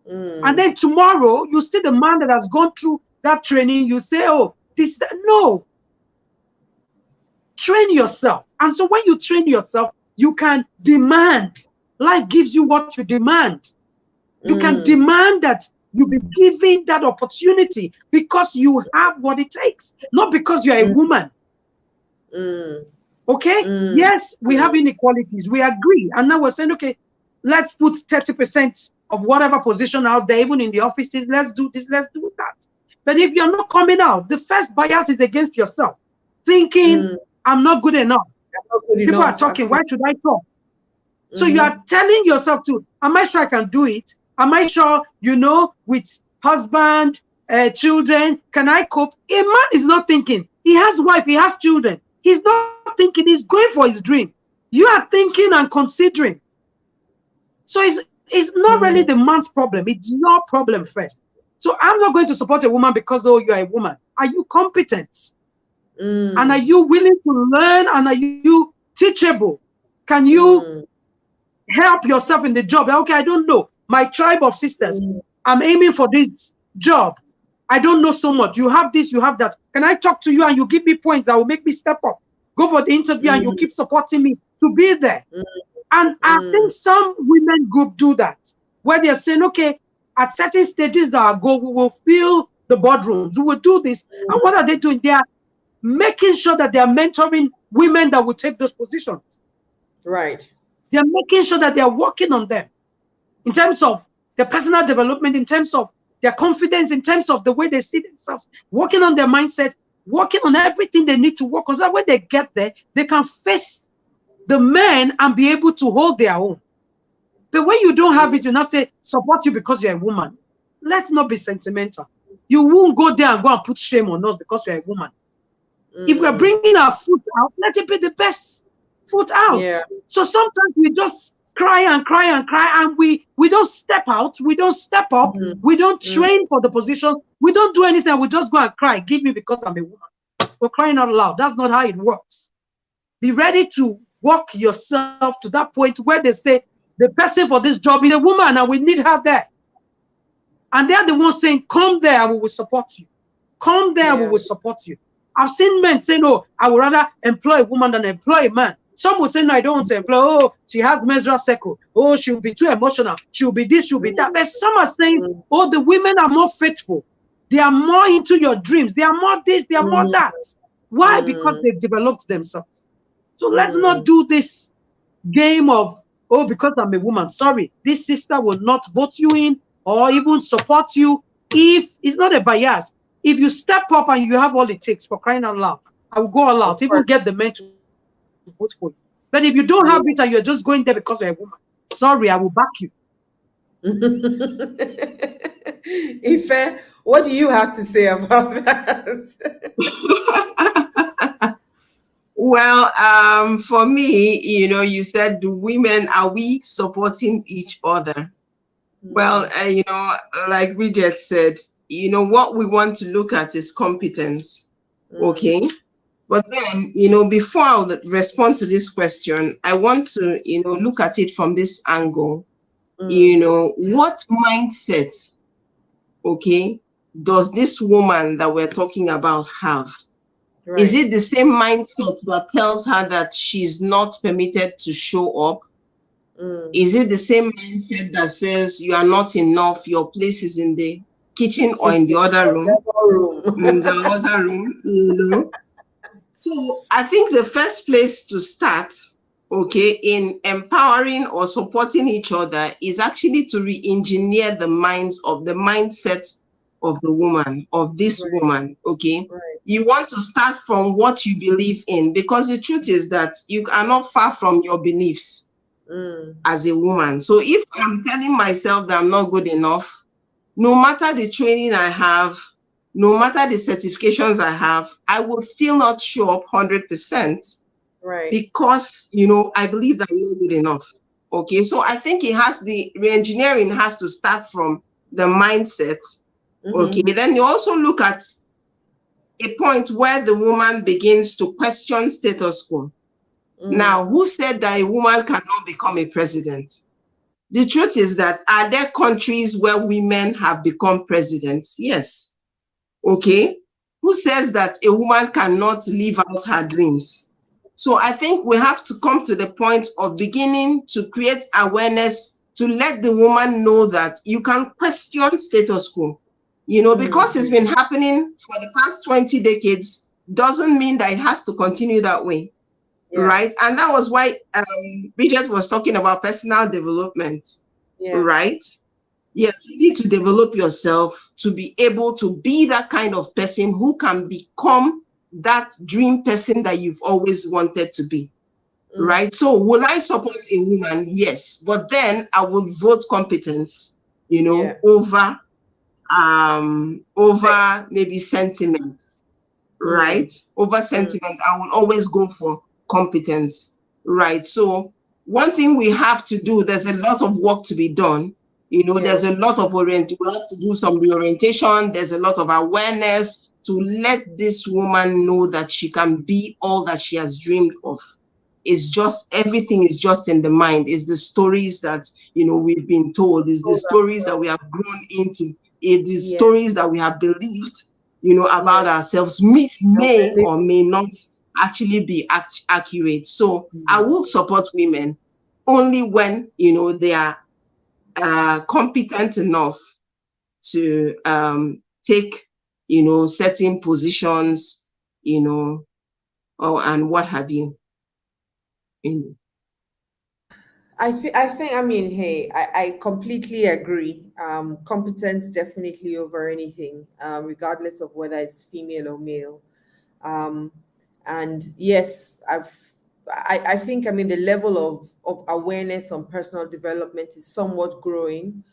S1: And then tomorrow you see the man that has gone through that training, you say, oh, no. Train yourself. And so when you train yourself, you can demand. Life gives you what you demand. You can demand that you be given that opportunity because you have what it takes, not because you're a woman. Okay? Yes, we have inequalities. We agree. And now we're saying, okay, let's put 30% of whatever position out there, even in the offices. Let's do this, let's do that. But if you're not coming out, the first bias is against yourself, thinking, I'm not good enough. People are talking, why should I talk? So you are telling yourself to, am I sure I can do it? Am I sure, you know, with husband, children, can I cope? A man is not thinking. He has wife, he has children. He's not thinking, he's going for his dream. You are thinking and considering. So it's not really the man's problem. It's your problem first. So I'm not going to support a woman because, oh, you're a woman. Are you competent? And are you willing to learn? And are you teachable? Can you help yourself in the job? Okay, I don't know. My tribe of sisters, I'm aiming for this job. I don't know so much. You have this, you have that. Can I talk to you and you give me points that will make me step up? Go for the interview and you keep supporting me to be there. And I think some women group do that, where they're saying, okay, at certain stages that I go, we will fill the boardrooms, we will do this. And what are they doing? They are making sure that they are mentoring women that will take those positions.
S2: Right.
S1: They're making sure that they are working on them in terms of their personal development, in terms of their confidence, in terms of the way they see themselves, working on their mindset, working on everything they need to work on. So that when they get there, they can face the men and be able to hold their own. But when you don't have it, you not say, support you because you're a woman. Let's not be sentimental. You won't go there and go and put shame on us because you're a woman. If we're bringing our foot out, let it be the best foot out. So sometimes we just cry and cry and cry, and we don't step out, we don't step up,
S2: Mm,
S1: we don't
S2: mm,
S1: train for the position, we don't do anything, we just go and cry, give me because I'm a woman. We're crying out loud. That's not how it works. Be ready to walk yourself to that point where they say the person for this job is a woman and we need her there. And they're the ones saying, come there and we will support you. Come there and we
S2: yeah.
S1: will support you. I've seen men say, no, I would rather employ a woman than employ a man. Some will say, no, I don't want to employ. Oh, she has menstrual cycle. Oh, she'll be too emotional. She'll be this, she'll be that. But some are saying,
S2: Mm,
S1: oh, the women are more faithful. They are more into your dreams. They are more this, they are more
S2: mm,
S1: that. Why? Because
S2: mm,
S1: they've developed themselves. So let's not
S2: mm.
S1: do this game of, oh, because I'm a woman. Sorry, this sister will not vote you in or even support you if it's not a bias. If you step up and you have all it takes, for crying out loud, I will go all out,
S2: Of
S1: even
S2: course.
S1: get the men to vote for you. But if you don't have it and you're just going there because you're a woman, sorry, I will back you.
S2: Ife, what do you have to say about that?
S3: Well, for me, you said the women, are we supporting each other? Well,
S2: Mm,
S3: like Bridget said, what we want to look at is competence.
S2: mm,
S3: Okay. But then, before I respond to this question, I want to, look at it from this angle.
S2: mm.
S3: What mindset, okay, does this woman that we're talking about have? Is
S2: Right.
S3: it the same mindset that tells her that she's not permitted to show up?
S2: Mm.
S3: Is it the same mindset that says you are not enough, your place is in the kitchen or in the other room?
S2: Room.
S3: In the other room. So I think the first place to start, okay, in empowering or supporting each other is actually to re-engineer the mindset of the woman, of this
S2: Right,
S3: woman, okay?
S2: right.
S3: You want to start from what you believe in, because the truth is that you are not far from your beliefs
S2: Mm,
S3: as a woman. So if I'm telling myself that I'm not good enough, no matter the training I have, no matter the certifications I have, I will still not show up 100%
S2: right.
S3: because, I believe that I'm not good enough. Okay, so I think the re-engineering has to start from the mindset. Okay,
S2: Mm-hmm.
S3: then you also look at a point where the woman begins to question status quo.
S2: Mm,
S3: Now, who said that a woman cannot become a president? The truth is that, are there countries where women have become presidents? Yes. Okay. Who says that a woman cannot live out her dreams? So I think we have to come to the point of beginning to create awareness to let the woman know that you can question status quo. Because it's
S2: mm.
S3: been happening for the past 20 decades doesn't mean that it has to continue that way.
S2: Yeah,
S3: Right. And that was why Bridget was talking about personal development.
S2: yeah.
S3: Right. Yes, you need to develop yourself to be able to be that kind of person who can become that dream person that you've always wanted to be.
S2: Mm,
S3: Right. So will I support a woman? Yes. But then I would vote competence,
S2: yeah. Sex.
S3: over maybe sentiment.
S2: Mm,
S3: Right? Over
S2: mm.
S3: sentiment, I will always go for competence. Right? So one thing we have to do, there's a lot of work to be done.
S2: Yeah.
S3: There's a lot of we have to do some reorientation. There's a lot of awareness to let this woman know that she can be all that she has dreamed of. It's just, everything is just in the mind. It's the stories that, we've been told. It's the
S2: Hold up.
S3: stories that we have grown into. It's the
S2: Yeah,
S3: stories that we have believed,
S2: yeah.
S3: about ourselves,
S2: And
S3: may
S2: we're
S3: or may not actually be accurate. So I
S2: living.
S3: would support women only when, they are competent enough to take, certain positions, and what have you. Mm.
S2: I mean, hey, I completely agree. Competence definitely over anything, regardless of whether it's female or male. Um, and yes, I think, I mean, the level of awareness on personal development is somewhat growing.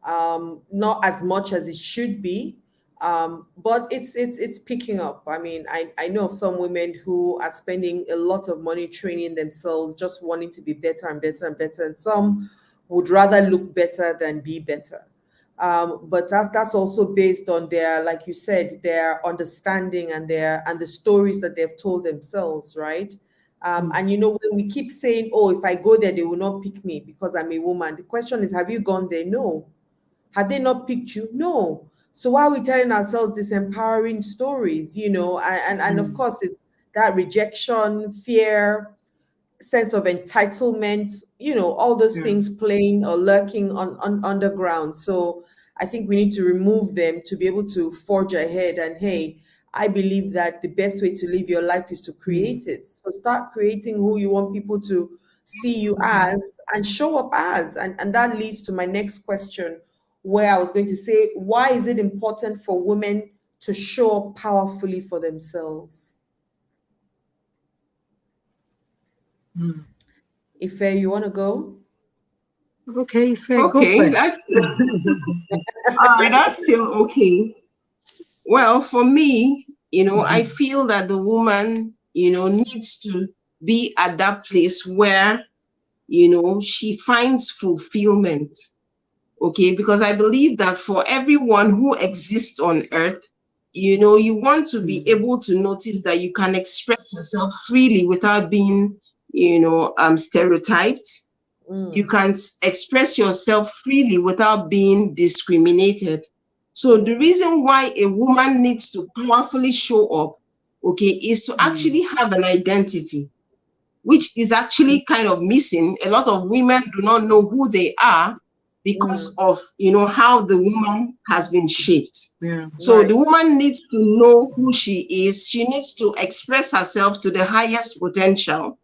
S2: Not as much as it should be, But it's picking up. I mean, I know of some women who are spending a lot of money training themselves, just wanting to be better and better and better, and some would rather look better than be better. But that's also based on their, like you said, their understanding and the stories that they've told themselves, right? And you know, when we keep saying, "Oh, if I go there, they will not pick me because I'm a woman," the question is, have you gone there? No. Have they not picked you? No. So why are we telling ourselves these empowering stories? You know, and of course it's that rejection, fear, sense of entitlement, you know, all those
S1: Yeah.
S2: things playing or lurking on underground. So I think we need to remove them to be able to forge ahead. And hey, I believe that the best way to live your life is to create it. So start creating who you want people to see you as and show up as. And that leads to my next question, where I was going to say, why is it important for women to show up powerfully for themselves?
S1: Mm.
S2: Ife, you want to go?
S1: Okay, fair. Go
S3: Okay,
S1: first.
S3: that's all right. That's still okay. Well, for me, I feel that the woman, needs to be at that place where, she finds fulfillment. Okay, because I believe that for everyone who exists on earth, you want to be able to notice that you can express yourself freely without being, stereotyped. You
S2: Mm,
S3: can express yourself freely without being discriminated. So the
S2: mm,
S3: reason why a woman needs to powerfully show up, okay, is to actually have an identity, which is actually kind of missing. A lot of women do not know who they are because
S2: mm,
S3: of, how the woman has been shaped.
S1: Yeah.
S3: So the
S2: right.
S3: woman needs to know who she is. She needs to express herself to the highest potential.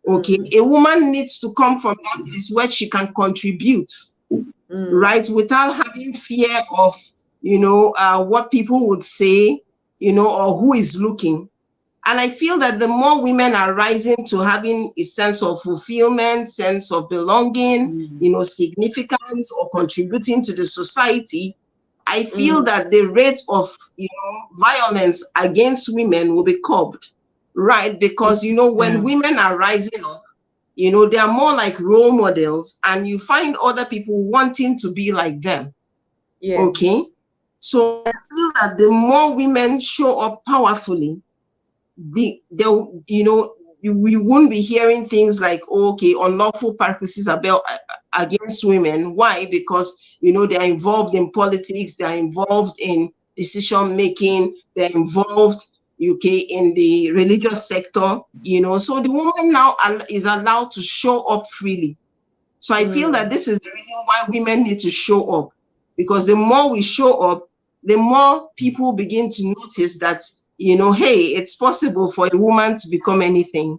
S3: Okay,
S2: Mm,
S3: a woman needs to come from that place where she can contribute,
S2: mm,
S3: right, without having fear of, what people would say, or who is looking. And I feel that the more women are rising to having a sense of fulfillment, sense of belonging, significance, or contributing to the society, I feel
S2: mm,
S3: that the rate of, violence against women will be curbed, right? Because, when
S1: Yeah.
S3: women are rising up, they are more like role models, and you find other people wanting to be like them. Okay.
S2: yes.
S3: So I feel that the more women show up powerfully, they'll, you won't be hearing things like, oh, okay, unlawful practices about against women. Why? Because they're involved in politics, they're involved in decision making, they're involved, okay, in the religious sector. So the woman now is allowed to show up freely. So I feel that
S2: Mm,
S3: this is the reason why women need to show up, because the more we show up, the more people begin to notice that, hey, it's possible for a woman to become anything.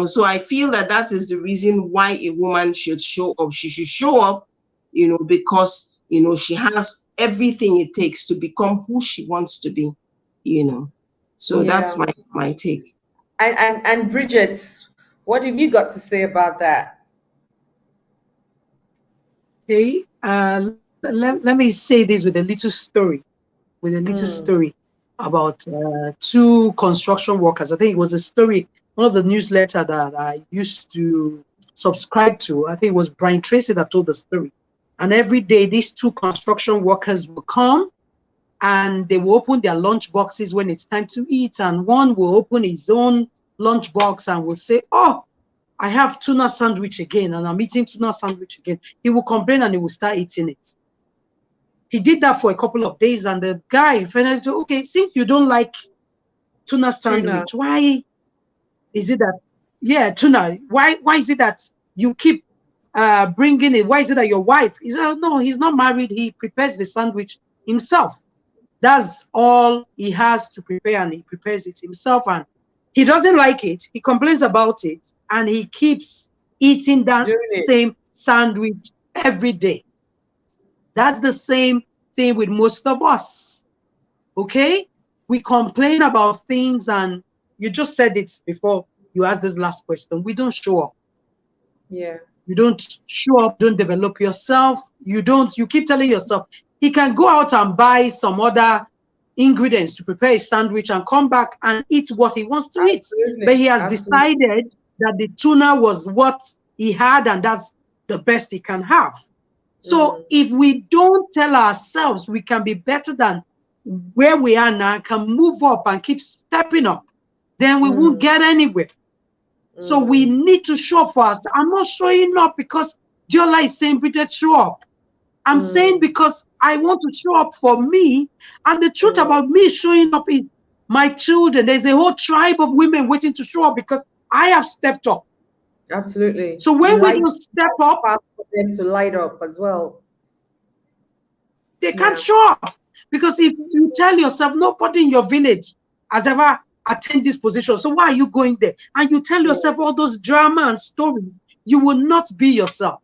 S3: So I feel that that is the reason why a woman should show up. She should show up, because, she has everything it takes to become who she wants to be, you know. So that's
S2: yeah.
S3: my take.
S2: And Bridget, what have you got to say about that?
S1: Okay. Let me say this with a little story. With a little
S2: Mm,
S1: story about two construction workers. I think it was a story, one of the newsletter that I used to subscribe to. I think it was Brian Tracy that told the story. And every day, these two construction workers will come and they will open their lunch boxes when it's time to eat. And one will open his own lunch box and will say, "Oh, I have tuna sandwich again, and I'm eating tuna sandwich again." He will complain and he will start eating it. He did that for a couple of days, and the guy finally said, "Okay, since you don't like tuna
S2: tuna.
S1: sandwich, why is it that, yeah, tuna, why is it that you keep bringing it? Why is it that your wife," he said, "No, he's not married. He prepares the sandwich himself. That's all he has to prepare, and he prepares it himself, and he doesn't like it. He complains about it, and he keeps eating that
S2: Doing it.
S1: same sandwich every day." That's the same thing with most of us. Okay? We complain about things, and you just said it before you asked this last question. We don't show up.
S2: Yeah.
S1: You don't show up, don't develop yourself. You keep telling yourself, he can go out and buy some other ingredients to prepare a sandwich and come back and eat what he wants to eat. But
S2: Absolutely.
S1: he has
S2: Absolutely.
S1: decided that the tuna was what he had and that's the best he can have. So if we don't tell ourselves we can be better than where we are now, can move up and keep stepping up, then we won't get anywhere. So we need to show up for us. I'm not showing up because Diola is saying, Bridget, show up. I'm saying because I want to show up for me. And the truth about me showing up is my children. There's a whole tribe of women waiting to show up because I have stepped up.
S2: Absolutely.
S1: So when we don't step up,
S2: for them to light up as well.
S1: They can't show up. Because if you tell yourself nobody in your village has ever attained this position, so why are you going there? And you tell yourself all those drama and stories, you will not be yourself.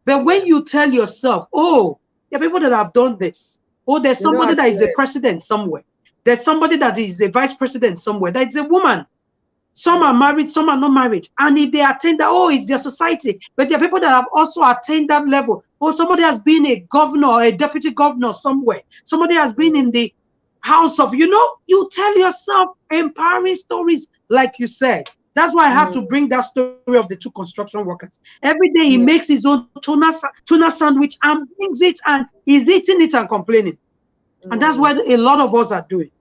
S1: But when you tell yourself, oh, there are people that have done this. Oh, there's somebody that is a president somewhere. There's somebody that is a vice president somewhere. That is a woman. Some are married, some are not married. And if they attain that, oh, it's their society. But there are people that have also attained that level. Oh, somebody has been a governor or a deputy governor somewhere. Somebody has been in the house of, you tell yourself empowering stories, like you said. That's why I had to bring that story of the two construction workers. Every day he makes his own tuna sandwich and brings it and he's eating it and complaining. And that's what a lot of us are doing.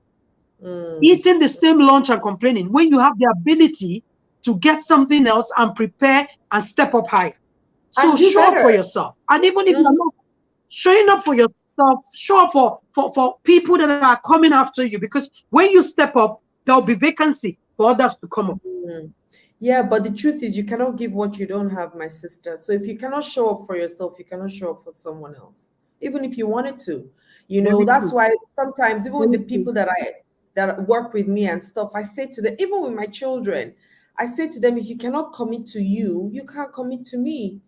S1: Eating the same lunch and complaining when you have the ability to get something else and prepare and step up higher. So show up for yourself. And even if you're not showing up for yourself, show up for people that are coming after you, because when you step up, there'll be vacancy for others to come up.
S2: Yeah, but the truth is you cannot give what you don't have, my sister. So if you cannot show up for yourself, you cannot show up for someone else, even if you wanted to. That's why sometimes even with the people that work with me and stuff, I say to them, even with my children, I say to them, if you cannot commit to you, you can't commit to me.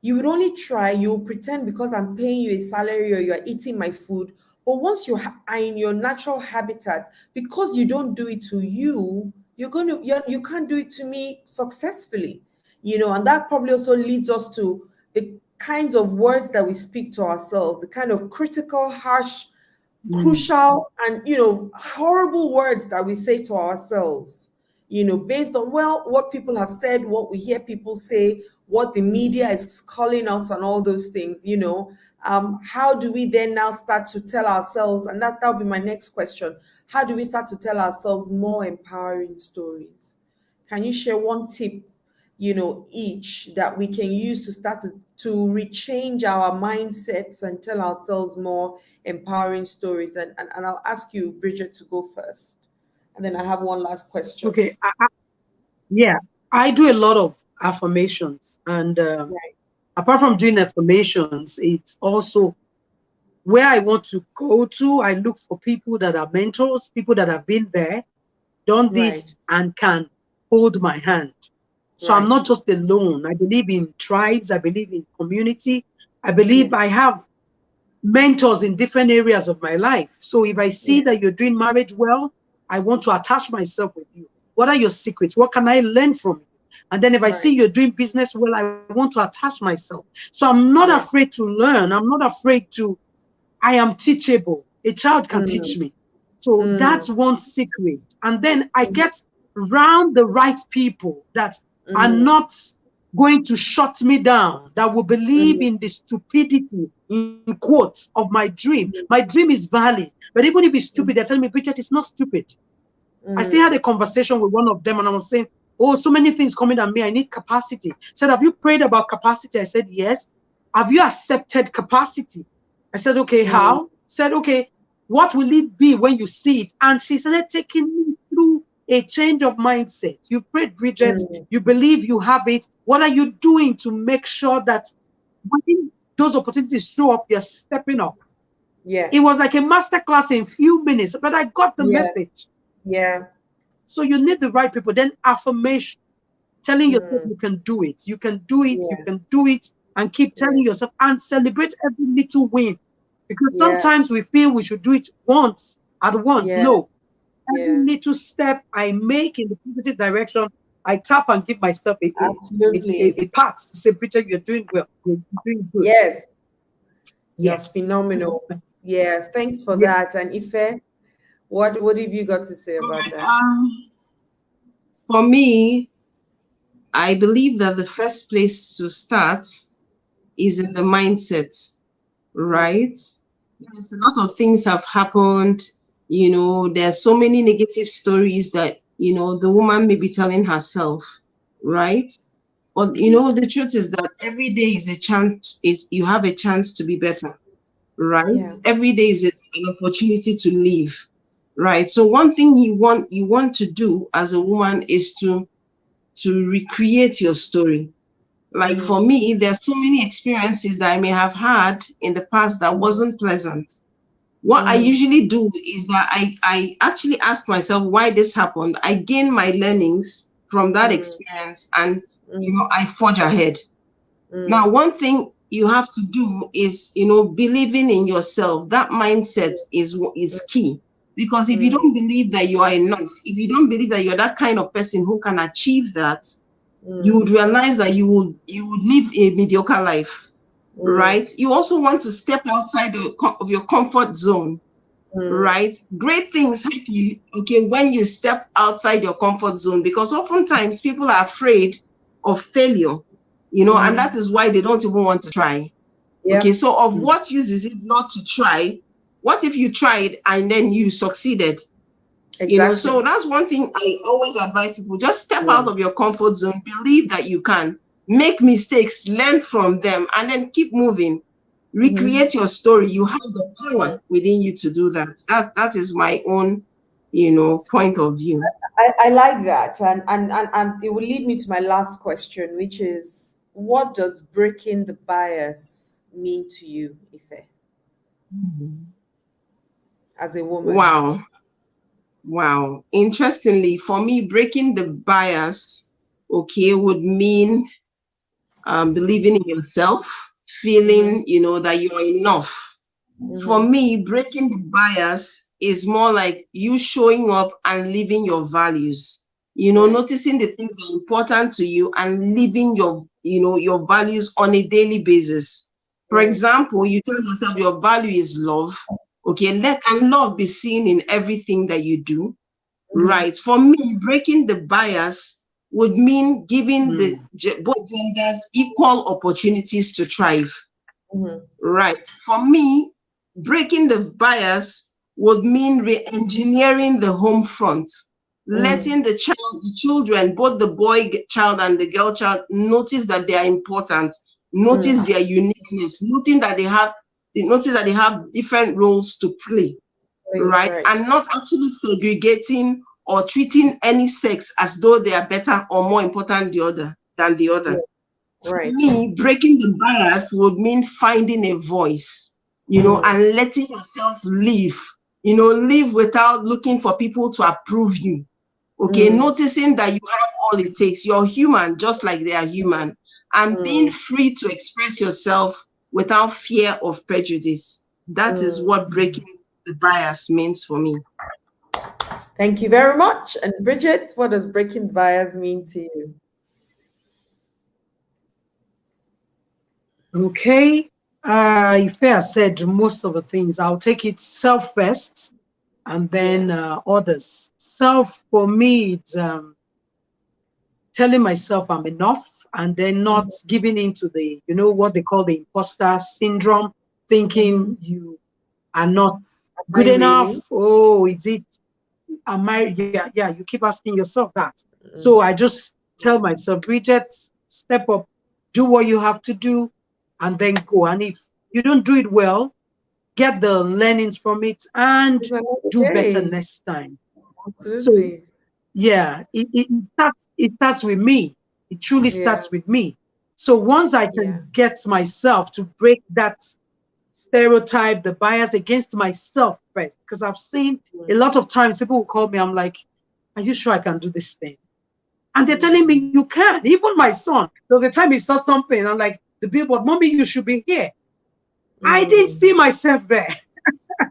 S2: You would only try, you'll pretend because I'm paying you a salary or you're eating my food. But once you are in your natural habitat, because you don't do it to you, you can't do it to me successfully. And that probably also leads us to the kinds of words that we speak to ourselves, the kind of critical, harsh, crucial, and horrible words that we say to ourselves, based on what people have said, what we hear people say, what the media is calling us, and all those things. How do we then now start to tell ourselves, and that'll be my next question, how do we start to tell ourselves more empowering stories? Can you share one tip, each, that we can use to start to rechange our mindsets and tell ourselves more empowering stories? And I'll ask you, Bridget, to go first, and then I have one last question.
S1: Okay. I do a lot of affirmations, and apart from doing affirmations, it's also where I want to go to. I look for people that are mentors, people that have been there, done this, and can hold my hand. So I'm not just alone. I believe in tribes. I believe in community. I believe I have mentors in different areas of my life. So if I see that you're doing marriage well, I want to attach myself with you. What are your secrets? What can I learn from you? And then if I see you're doing business well, I want to attach myself. So I'm not afraid to learn. I'm not afraid to, I am teachable. A child can teach me. So that's one secret. And then I get around the right people that are not going to shut me down, that will believe in the stupidity, in quotes, of my dream. My dream is valid. But even if it's stupid, they're telling me, Bridget, it's not stupid. I still had a conversation with one of them and I was saying, oh, so many things coming at me. I need capacity. Said, have you prayed about capacity? I said, yes. Have you accepted capacity? I said, okay, how? Said, okay, what will it be when you see it? And she started taking me through a change of mindset. You've prayed, Bridget. You believe you have it. What are you doing to make sure that when those opportunities show up, you're stepping up?
S2: Yeah.
S1: It was like a masterclass in a few minutes, but I got the message.
S2: Yeah.
S1: So you need the right people. Then affirmation, telling yourself you can do it. You can do it. You can do it. And keep telling yourself and celebrate every little win. Because sometimes we feel we should do it at once. No. Every little step I make in the positive direction, I tap and give myself a pat to say, Peter, you're doing well. You're doing good.
S2: Yes. You're phenomenal. Yeah, thanks for that. And Ife, What have you got to say
S3: All
S2: about
S3: right.
S2: that?
S3: For me, I believe that the first place to start is in the mindset,
S2: Mm,
S3: right? Yes, a lot of things have happened. There's so many negative stories that, the woman may be telling herself, right? But the truth is that every day is a chance, is you have a chance to be better, right?
S2: yeah.
S3: Every day is an opportunity to live, right? So one thing you want to do as a woman is to recreate your story. Like for
S2: Mm,
S3: me, there's so many experiences that I may have had in the past that
S2: mm,
S3: wasn't pleasant. What I
S2: mm,
S3: usually do is that I actually ask myself why this happened. I gain my learnings from that
S2: mm,
S3: experience, and
S2: mm,
S3: I forge ahead. Now,
S2: mm,
S3: one thing you have to do is, believing in yourself. That mindset is key. Because if you
S2: mm,
S3: don't believe that you are enough, if you don't believe that you're that kind of person who can achieve that, you
S2: mm,
S3: would realize that you would live a mediocre life,
S2: mm,
S3: right? You also want to step outside of your comfort zone,
S2: mm,
S3: right? Great things happen, okay, when you step outside your comfort zone, because oftentimes people are afraid of failure, and that
S2: mm.
S3: is why they don't even want to try. Okay,
S2: Yep.
S3: so of what use is it not to try? What if you tried and then you succeeded? So
S2: Exactly.
S3: that's one thing I always advise people. Just step out
S2: Mm,
S3: of your comfort zone, believe that you can make mistakes, learn from them, and then keep moving.
S2: mhm.
S3: Recreate your story. You have the power within you to do that. That is my own, point of view.
S2: I like that, and it will lead me to my last question, which is, what does breaking the bias mean to you, Ife, as a woman?
S3: Wow. Wow. Interestingly, for me, breaking the bias, okay, would mean believing in yourself,
S2: Mm-hmm.
S3: feeling, that you're enough. For
S2: Mm-hmm.
S3: me, breaking the bias is more like you showing up and living your values.
S2: Right.
S3: Noticing the things that are important to you and living your values on a daily basis. For
S2: Right.
S3: example, you tell yourself your value is love. Okay, let can love be seen in everything that you do.
S2: Mm-hmm.
S3: Right. For me, breaking the bias would mean giving
S1: Mm.
S3: both genders equal opportunities to thrive.
S2: Mm-hmm.
S3: Right. For me, breaking the bias would mean re-engineering the home front,
S2: Mm,
S3: letting the children, both the boy child and the girl child, notice that they are important, notice
S2: mm.
S3: their uniqueness, notice that they have different roles to play,
S2: Please,
S3: right?
S2: right.
S3: And not actually segregating or treating any sex as though they are better or more important than the
S2: Yeah.
S3: other. For
S2: Right.
S3: me, breaking the bias would mean finding a voice,
S2: Mm,
S3: and letting yourself live, live without looking for people to approve you. Okay,
S2: mm,
S3: noticing that you have all it takes. You're human, just like they are human, and being
S2: mm,
S3: free to express yourself without fear of prejudice. That is
S2: mm.
S3: what breaking the bias means for me.
S2: Thank you very much. And Bridget, what does breaking bias mean to you?
S1: Okay. If I said most of the things, I'll take it self first and
S2: Yeah.
S1: then others. Self for me, it's telling myself I'm enough and then not giving into the, what they call the imposter syndrome,
S2: Mm-hmm.
S1: thinking you are not
S2: Am I
S1: good
S2: really?
S1: enough. Oh, is it, am I? Yeah, yeah, you keep asking yourself that. So
S2: Mm,
S1: I just tell myself, Bridget, step up, do what you have to do, and then go. And if you don't do it well, get the learnings from it and
S2: it's another
S1: do better
S2: day.
S1: next time. So
S2: Absolutely.
S1: yeah, it starts with me. It truly
S2: Yeah.
S1: starts with me. So once I
S2: Yeah.
S1: can get myself to break that stereotype, the bias against myself first, because I've seen a
S2: Mm,
S1: lot of times people will call me, I'm like, are you sure I can do this thing? And they're telling me
S2: mm,
S1: you can. Even my son, there was a time he saw something, I'm like, the billboard, mommy, you should be here. I didn't
S2: mm,
S1: see myself there.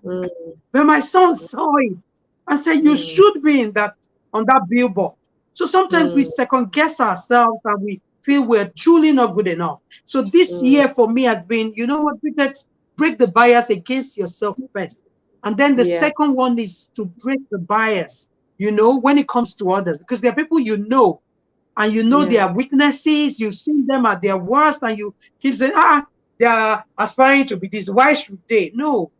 S2: mm,
S1: But my son saw it and said, you
S2: mm,
S1: should be in that on that billboard. So sometimes we
S2: mm,
S1: second guess ourselves and we feel we're truly not good enough. So this
S2: mm,
S1: year for me has been, you know what, let's break the bias against yourself first And then the
S2: Yeah.
S1: second one is to break the bias, when it comes to others, because there are people and
S2: Yeah.
S1: their weaknesses, you've seen them at their worst, and you keep saying, they are aspiring to be this. Why should they? No,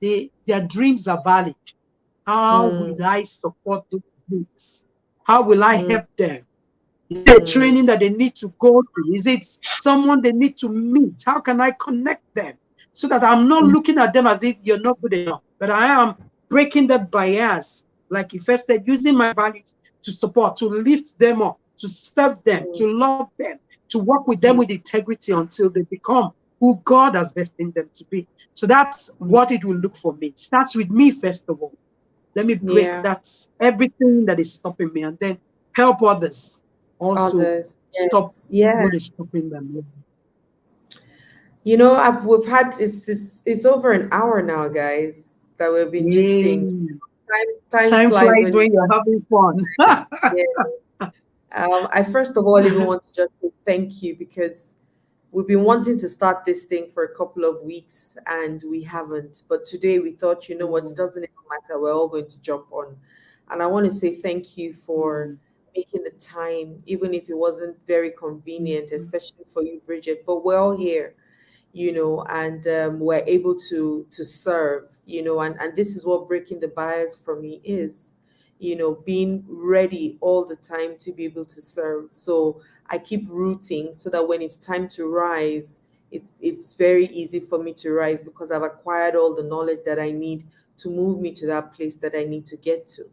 S1: their dreams are valid. How
S2: Mm,
S1: will I support those dreams? How will I
S2: mm,
S1: help them? Is it a
S2: mm,
S1: training that they need to go to? Is it someone they need to meet? How can I connect them so that I'm not looking at them as if you're not good enough, but I am breaking that bias, like you first said, using my values to support, to lift them up, to serve them,
S2: mm,
S1: to love them, to work with them
S2: mm,
S1: with integrity until they become who God has destined them to be. So that's
S2: mm.
S1: what it will look for me. It starts with me, first of all. Let me break
S2: Yeah.
S1: that everything that is stopping me, and then help others also
S2: Others.
S1: stop
S2: Yes. Yeah.
S1: what is stopping them.
S2: You know, we've had it's over an hour now, guys, that we've been gisting.
S1: Yay.
S2: Time
S1: Time
S2: flies
S1: flies
S2: when
S1: when you're having fun.
S2: yeah. I first of all even want to just say thank you because we've been wanting to start this thing for a couple of weeks and we haven't. But today we thought, you know what, it
S1: Mm,
S2: doesn't even matter. We're all going to jump on. And I want to say thank you for
S1: mm,
S2: making the time, even if it wasn't very
S1: mm,
S2: convenient, especially for you, Bridget. But we're all here, and we're able to serve, and this is what breaking the bias for me is, being ready all the time to be able to serve. So I keep rooting so that when it's time to rise, it's very easy for me to rise because I've acquired all the knowledge that I need to move me to that place that I need to get to.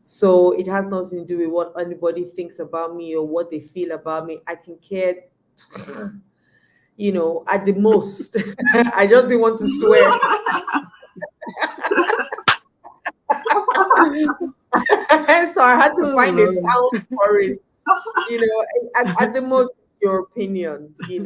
S2: So it has nothing to do with what anybody thinks about me or what they feel about me. I can care at the most. I just didn't want to swear. So I had to
S1: Oh,
S2: find a
S1: Lord.
S2: sound for it. At the most, your opinion, and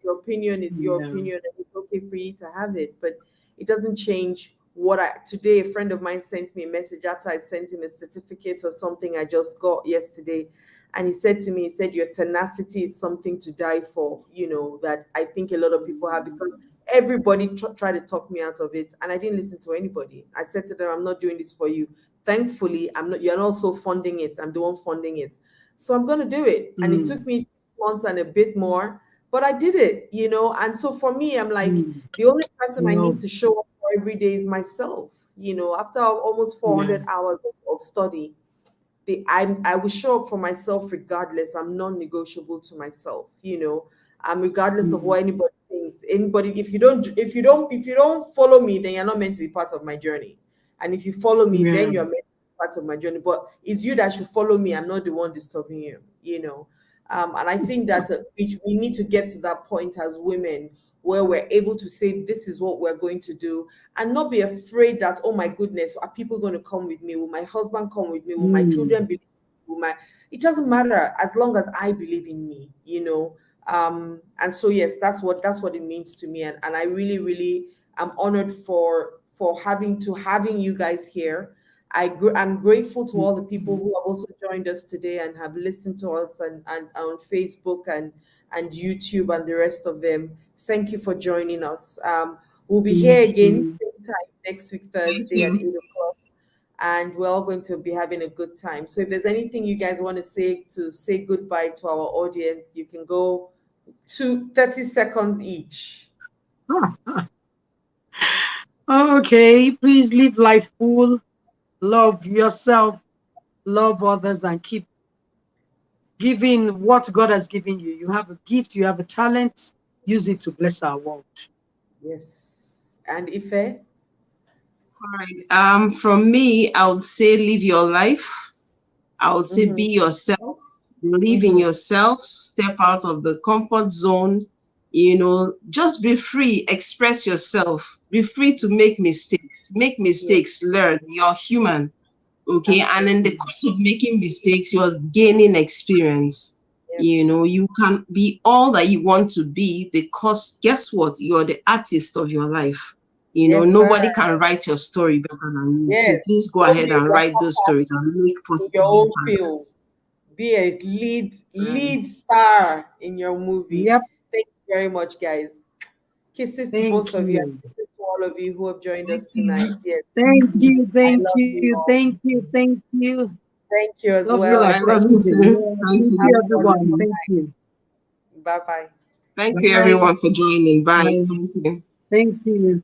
S2: your opinion is your
S1: Yeah.
S2: opinion, and it's okay for you to have it, but it doesn't change what today a friend of mine sent me a message after I sent him a certificate or something I just got yesterday. And he said to me, he said, your tenacity is something to die for, that I think a lot of people have because everybody tried to talk me out of it. And I didn't listen to anybody. I said to them, I'm not doing this for you. Thankfully, you're also funding it. I'm the one funding it. So I'm going to do it. And it took
S1: Mm,
S2: me 6 months and a bit more, but I did it, And so for me, I'm like,
S1: mm.
S2: the only person I
S1: Love.
S2: need to show up for every day is myself. After almost
S1: Yeah.
S2: 400 hours of study, I will show up for myself regardless. I'm non-negotiable to myself, regardless of
S1: Mm,
S2: what anybody thinks. Anybody, if you don't follow me, then you're not meant to be part of my journey. And if you follow me,
S1: yeah.
S2: then you're meant to be part of my journey. But it's you that should follow me. I'm not the one disturbing you, and I think that we need to get to that point as women where we're able to say this is what we're going to do and not be afraid that, oh my goodness, are people going to come with me? Will my husband come with me? Will my
S1: Mm,
S2: children believe in me? It doesn't matter as long as I believe in me, and so yes, that's what it means to me. And I really, really am honored for having you guys here. I'm grateful to
S1: mm,
S2: all the people
S1: mm,
S2: who have also joined us today and have listened to us and on Facebook and YouTube and the rest of them. Thank you for joining us. We'll be here
S1: thank
S2: again
S1: you.
S2: same time next week,
S3: Thank
S2: Thursday at
S3: you.
S2: 8 o'clock, and we're all going to be having a good time. So if there's anything you guys want to say goodbye to our audience, you can go to 30 seconds each.
S1: Okay, please live life full, love yourself, love others, and keep giving what God has given you. You have a gift, you have a talent, use it to bless our world.
S2: Yes. And Ife?
S3: All right. From me, I would say live your life. I would say be
S2: Mm-hmm.
S3: yourself, believe in
S2: Mm-hmm.
S3: yourself, step out of the comfort zone, just be free, express yourself, be free to make
S2: Yes,
S3: mistakes, learn. You're human. Okay. And in the
S2: absolutely.
S3: course of making mistakes, you're gaining experience.
S2: Yep.
S3: You can be all that you want to be because guess what? You're the artist of your life.
S2: Yes, sir.
S3: Nobody can write your story better than you. So
S2: Yes.
S3: please go
S2: Go
S3: ahead
S2: be a
S3: and write those
S2: grandpapa
S3: stories and make
S2: in your
S3: positive
S2: own field.
S3: impacts.
S2: Be a lead
S1: Right.
S2: lead star in your movie.
S1: Yep.
S2: Thank you very much, guys. Kisses to both
S1: Thank
S2: of you and
S1: you.
S2: kisses to all all of you who have joined
S3: Thank
S2: us tonight.
S3: you.
S2: Yes,
S1: Thank you,
S2: I
S1: thank
S2: love you
S1: you,
S2: all.
S1: thank you, thank you.
S2: Thank you as
S1: Love you
S2: well.
S1: like
S3: I love you
S1: crazy.
S3: too.
S1: Yeah,
S3: Thank
S1: thank
S2: Have
S1: you,
S3: you.
S2: a
S1: everyone.
S2: wonderful
S1: Thank you.
S2: night. Bye bye.
S3: Thank you
S1: Bye.
S3: everyone for joining. Bye.
S1: Bye.
S3: Thank you.
S1: Thank you.